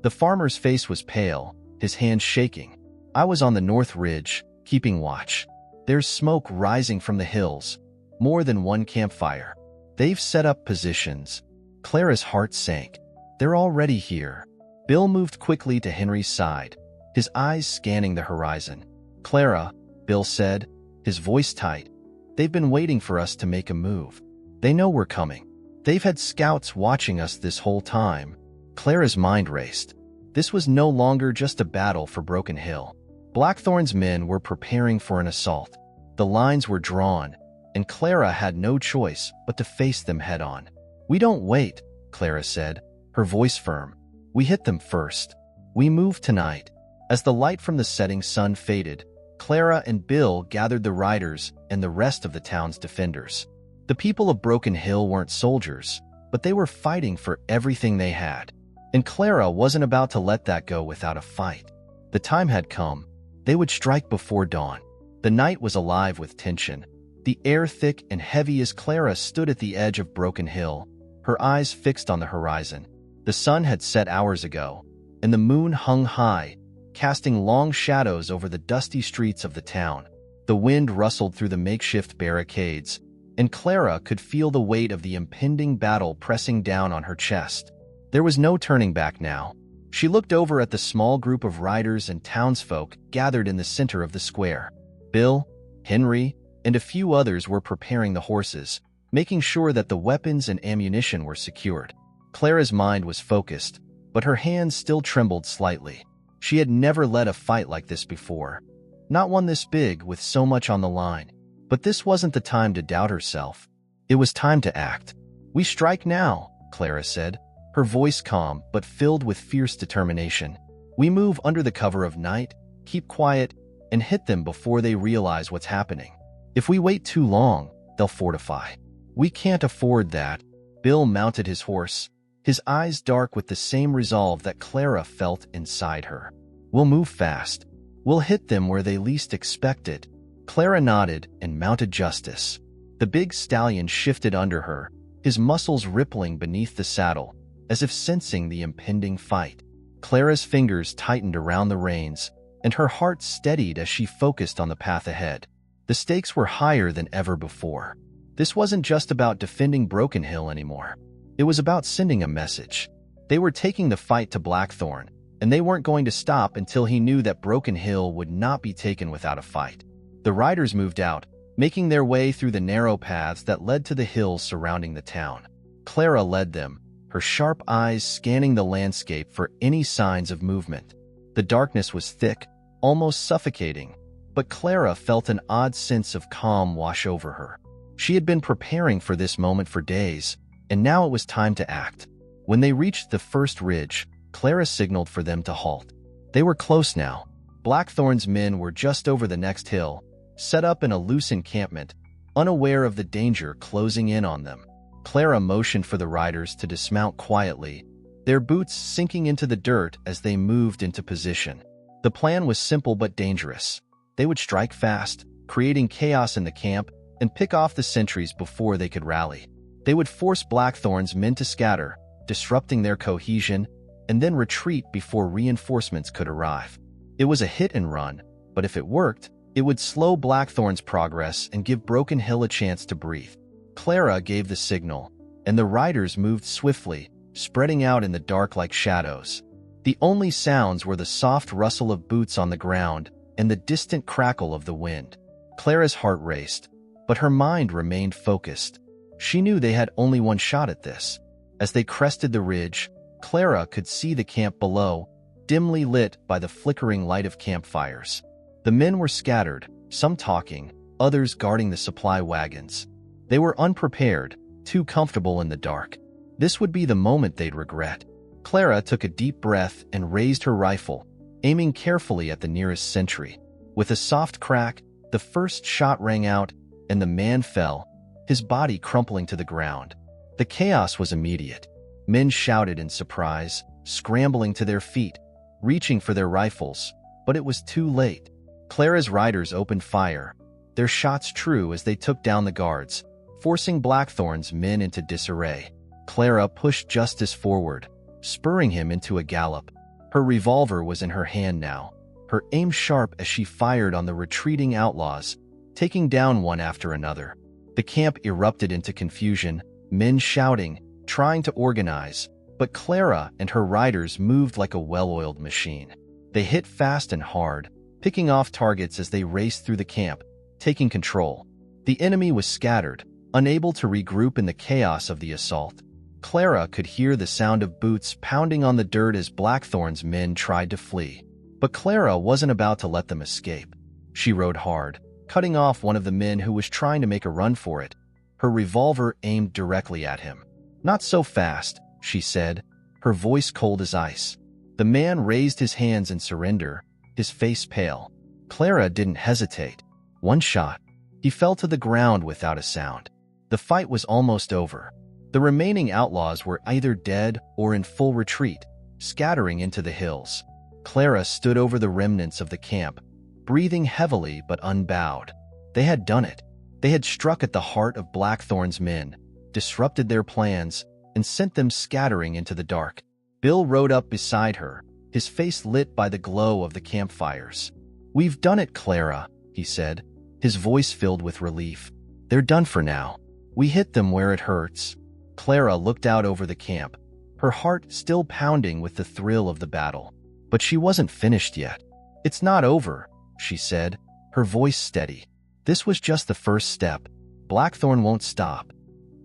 The farmer's face was pale, his hands shaking. "I was on the North Ridge, keeping watch. There's smoke rising from the hills, more than one campfire. They've set up positions." Clara's heart sank. "They're already here." Bill moved quickly to Henry's side, his eyes scanning the horizon. "Clara," Bill said, his voice tight, "they've been waiting for us to make a move. They know we're coming. They've had scouts watching us this whole time." Clara's mind raced. This was no longer just a battle for Broken Hill. Blackthorn's men were preparing for an assault. The lines were drawn, and Clara had no choice but to face them head-on. "We don't wait," Clara said, her voice firm. "We hit them first. We move tonight." As the light from the setting sun faded, Clara and Bill gathered the riders and the rest of the town's defenders. The people of Broken Hill weren't soldiers, but they were fighting for everything they had. And Clara wasn't about to let that go without a fight. The time had come. They would strike before dawn. The night was alive with tension, the air thick and heavy as Clara stood at the edge of Broken Hill, her eyes fixed on the horizon. The sun had set hours ago, and the moon hung high, casting long shadows over the dusty streets of the town. The wind rustled through the makeshift barricades, and Clara could feel the weight of the impending battle pressing down on her chest. There was no turning back now. She looked over at the small group of riders and townsfolk gathered in the center of the square. Bill, Henry, and a few others were preparing the horses, making sure that the weapons and ammunition were secured. Clara's mind was focused, but her hands still trembled slightly. She had never led a fight like this before. Not one this big with so much on the line. But this wasn't the time to doubt herself. It was time to act. "We strike now," Clara said, her voice calm but filled with fierce determination. "We move under the cover of night, keep quiet, and hit them before they realize what's happening. If we wait too long, they'll fortify. We can't afford that." Bill mounted his horse, his eyes dark with the same resolve that Clara felt inside her. "We'll move fast. We'll hit them where they least expect it." Clara nodded and mounted Justice. The big stallion shifted under her, his muscles rippling beneath the saddle, as if sensing the impending fight. Clara's fingers tightened around the reins, and her heart steadied as she focused on the path ahead. The stakes were higher than ever before. This wasn't just about defending Broken Hill anymore. It was about sending a message. They were taking the fight to Blackthorn, and they weren't going to stop until he knew that Broken Hill would not be taken without a fight. The riders moved out, making their way through the narrow paths that led to the hills surrounding the town. Clara led them, her sharp eyes scanning the landscape for any signs of movement. The darkness was thick, almost suffocating, but Clara felt an odd sense of calm wash over her. She had been preparing for this moment for days, and now it was time to act. When they reached the first ridge, Clara signaled for them to halt. They were close now. Blackthorn's men were just over the next hill, set up in a loose encampment, unaware of the danger closing in on them. Clara motioned for the riders to dismount quietly, their boots sinking into the dirt as they moved into position. The plan was simple but dangerous. They would strike fast, creating chaos in the camp, and pick off the sentries before they could rally. They would force Blackthorn's men to scatter, disrupting their cohesion, and then retreat before reinforcements could arrive. It was a hit and run, but if it worked, it would slow Blackthorn's progress and give Broken Hill a chance to breathe. Clara gave the signal, and the riders moved swiftly, spreading out in the dark like shadows. The only sounds were the soft rustle of boots on the ground and the distant crackle of the wind. Clara's heart raced, but her mind remained focused. She knew they had only one shot at this. As they crested the ridge, Clara could see the camp below, dimly lit by the flickering light of campfires. The men were scattered, some talking, others guarding the supply wagons. They were unprepared, too comfortable in the dark. This would be the moment they'd regret. Clara took a deep breath and raised her rifle, aiming carefully at the nearest sentry. With a soft crack, the first shot rang out, and the man fell, his body crumpling to the ground. The chaos was immediate. Men shouted in surprise, scrambling to their feet, reaching for their rifles, but it was too late. Clara's riders opened fire, their shots true as they took down the guards, forcing Blackthorn's men into disarray. Clara pushed Justice forward, spurring him into a gallop. Her revolver was in her hand now, her aim sharp as she fired on the retreating outlaws, taking down one after another. The camp erupted into confusion, men shouting, trying to organize, but Clara and her riders moved like a well-oiled machine. They hit fast and hard, picking off targets as they raced through the camp, taking control. The enemy was scattered, unable to regroup in the chaos of the assault. Clara could hear the sound of boots pounding on the dirt as Blackthorn's men tried to flee. But Clara wasn't about to let them escape. She rode hard, cutting off one of the men who was trying to make a run for it, her revolver aimed directly at him. "Not so fast," she said, her voice cold as ice. The man raised his hands in surrender, his face pale. Clara didn't hesitate. One shot. He fell to the ground without a sound. The fight was almost over. The remaining outlaws were either dead or in full retreat, scattering into the hills. Clara stood over the remnants of the camp, breathing heavily but unbowed. They had done it. They had struck at the heart of Blackthorn's men, disrupted their plans, and sent them scattering into the dark. Bill rode up beside her, his face lit by the glow of the campfires. "We've done it, Clara," he said, his voice filled with relief. "They're done for now. We hit them where it hurts." Clara looked out over the camp, her heart still pounding with the thrill of the battle. But she wasn't finished yet. "It's not over," she said, her voice steady. "This was just the first step. Blackthorn won't stop.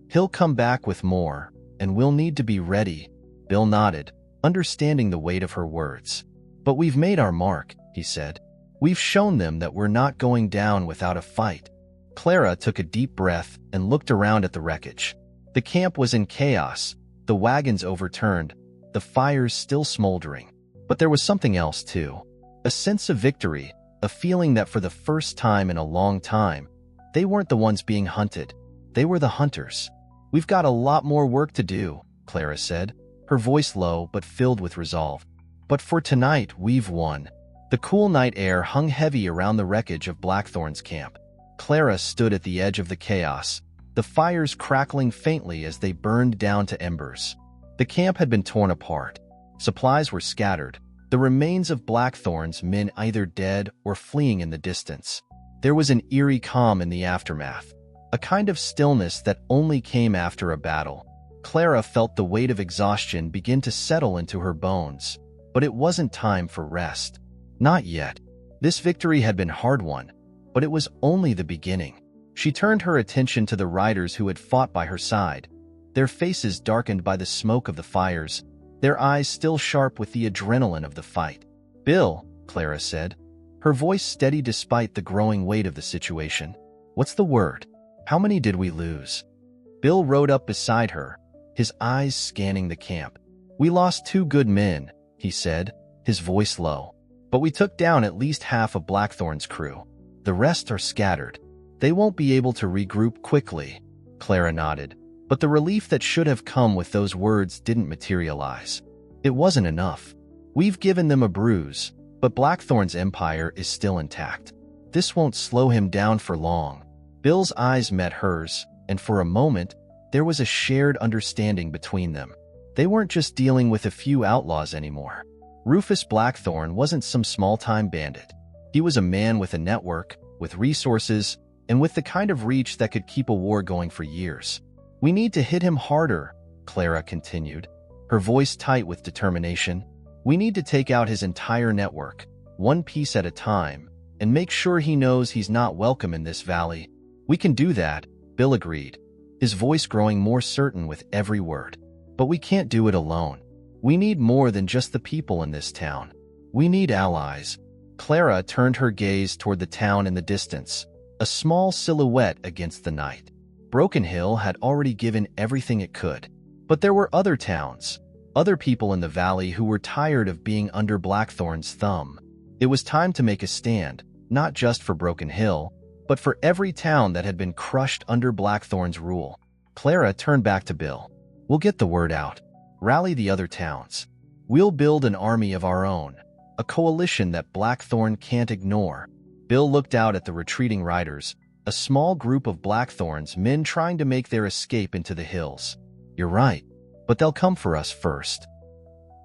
He'll come back with more, and we'll need to be ready." Bill nodded, understanding the weight of her words. "But we've made our mark," he said. "We've shown them that we're not going down without a fight." Clara took a deep breath and looked around at the wreckage. The camp was in chaos, the wagons overturned, the fires still smoldering. But there was something else too. A sense of victory, a feeling that for the first time in a long time, they weren't the ones being hunted. They were the hunters. "We've got a lot more work to do," Clara said, her voice low but filled with resolve. "But for tonight, we've won." The cool night air hung heavy around the wreckage of Blackthorn's camp. Clara stood at the edge of the chaos, the fires crackling faintly as they burned down to embers. The camp had been torn apart. Supplies were scattered, the remains of Blackthorn's men either dead or fleeing in the distance. There was an eerie calm in the aftermath, a kind of stillness that only came after a battle. Clara felt the weight of exhaustion begin to settle into her bones, but it wasn't time for rest. Not yet. This victory had been hard-won, but it was only the beginning. She turned her attention to the riders who had fought by her side, their faces darkened by the smoke of the fires, their eyes still sharp with the adrenaline of the fight. "Bill," Clara said, her voice steady despite the growing weight of the situation. "What's the word? How many did we lose?" Bill rode up beside her, his eyes scanning the camp. "We lost 2 good men," he said, his voice low. "But we took down at least half of Blackthorn's crew. The rest are scattered. They won't be able to regroup quickly." Clara nodded, but the relief that should have come with those words didn't materialize. It wasn't enough. "We've given them a bruise, but Blackthorn's empire is still intact. This won't slow him down for long." Bill's eyes met hers, and for a moment, there was a shared understanding between them. They weren't just dealing with a few outlaws anymore. Rufus Blackthorn wasn't some small-time bandit. He was a man with a network, with resources, and with the kind of reach that could keep a war going for years. "We need to hit him harder," Clara continued, her voice tight with determination. "We need to take out his entire network, one piece at a time, and make sure he knows he's not welcome in this valley." "We can do that," Bill agreed, his voice growing more certain with every word. "But we can't do it alone. We need more than just the people in this town. We need allies." Clara turned her gaze toward the town in the distance, a small silhouette against the night. Broken Hill had already given everything it could. But there were other towns, other people in the valley who were tired of being under Blackthorn's thumb. It was time to make a stand, not just for Broken Hill, but for every town that had been crushed under Blackthorn's rule. Clara turned back to Bill. "We'll get the word out. Rally the other towns. We'll build an army of our own, a coalition that Blackthorn can't ignore." Bill looked out at the retreating riders, a small group of Blackthorn's men trying to make their escape into the hills. "You're right, but they'll come for us first."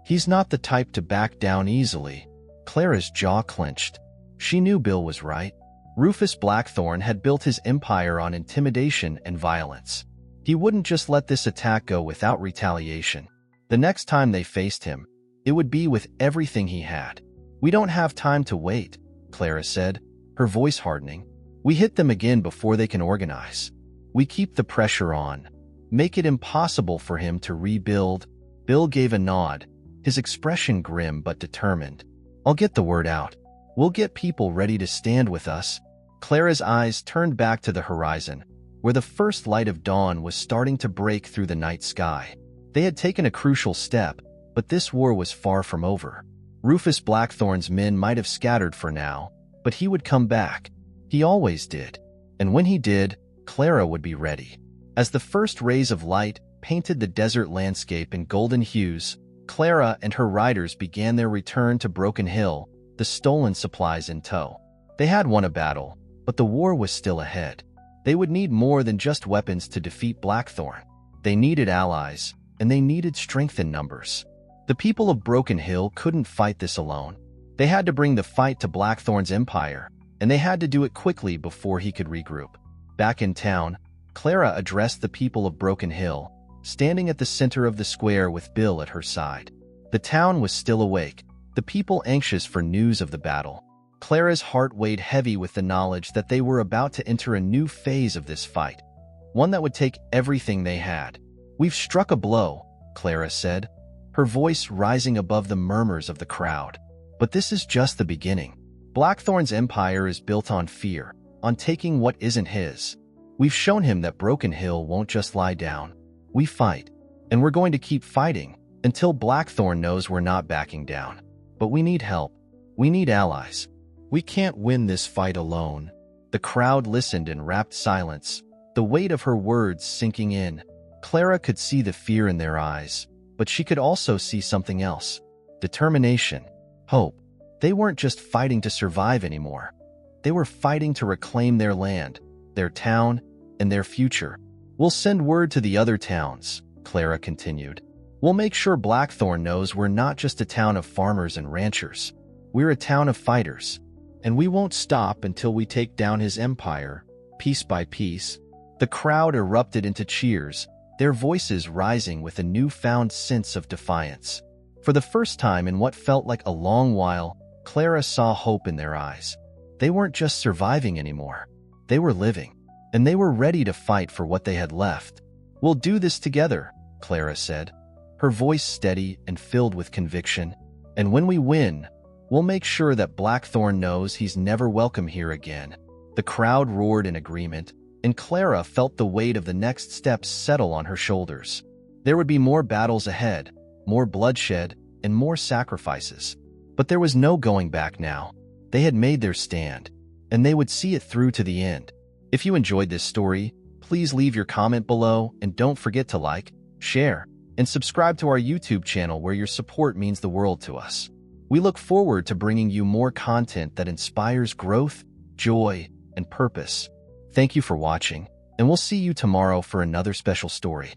He's not the type to back down easily. Clara's jaw clenched. She knew Bill was right. Rufus Blackthorn had built his empire on intimidation and violence. He wouldn't just let this attack go without retaliation. The next time they faced him, it would be with everything he had. "We don't have time to wait," Clara said, her voice hardening. "We hit them again before they can organize. We keep the pressure on. Make it impossible for him to rebuild." Bill gave a nod, his expression grim but determined. "I'll get the word out. We'll get people ready to stand with us." Clara's eyes turned back to the horizon, where the first light of dawn was starting to break through the night sky. They had taken a crucial step, but this war was far from over. Rufus Blackthorn's men might have scattered for now, but he would come back. He always did. And when he did, Clara would be ready. As the first rays of light painted the desert landscape in golden hues, Clara and her riders began their return to Broken Hill, the stolen supplies in tow. They had won a battle, but the war was still ahead. They would need more than just weapons to defeat Blackthorn. They needed allies, and they needed strength in numbers. The people of Broken Hill couldn't fight this alone. They had to bring the fight to Blackthorn's empire, and they had to do it quickly before he could regroup. Back in town, Clara addressed the people of Broken Hill, standing at the center of the square with Bill at her side. The town was still awake, the people anxious for news of the battle. Clara's heart weighed heavy with the knowledge that they were about to enter a new phase of this fight, one that would take everything they had. "We've struck a blow," Clara said, her voice rising above the murmurs of the crowd. "But this is just the beginning. Blackthorn's empire is built on fear, on taking what isn't his. We've shown him that Broken Hill won't just lie down. We fight, and we're going to keep fighting until Blackthorn knows we're not backing down. But we need help. We need allies. We can't win this fight alone." The crowd listened in rapt silence, the weight of her words sinking in. Clara could see the fear in their eyes, but she could also see something else: determination, hope. They weren't just fighting to survive anymore. They were fighting to reclaim their land, their town, and their future. "We'll send word to the other towns," Clara continued. "We'll make sure Blackthorn knows we're not just a town of farmers and ranchers. We're a town of fighters. And we won't stop until we take down his empire, piece by piece." The crowd erupted into cheers, their voices rising with a newfound sense of defiance. For the first time in what felt like a long while, Clara saw hope in their eyes. They weren't just surviving anymore. They were living, and they were ready to fight for what they had left. "We'll do this together," Clara said, her voice steady and filled with conviction. "And when we win, we'll make sure that Blackthorn knows he's never welcome here again." The crowd roared in agreement, and Clara felt the weight of the next steps settle on her shoulders. There would be more battles ahead, more bloodshed, and more sacrifices. But there was no going back now. They had made their stand, and they would see it through to the end. If you enjoyed this story, please leave your comment below, and don't forget to like, share, and subscribe to our YouTube channel, where your support means the world to us. We look forward to bringing you more content that inspires growth, joy, and purpose. Thank you for watching, and we'll see you tomorrow for another special story.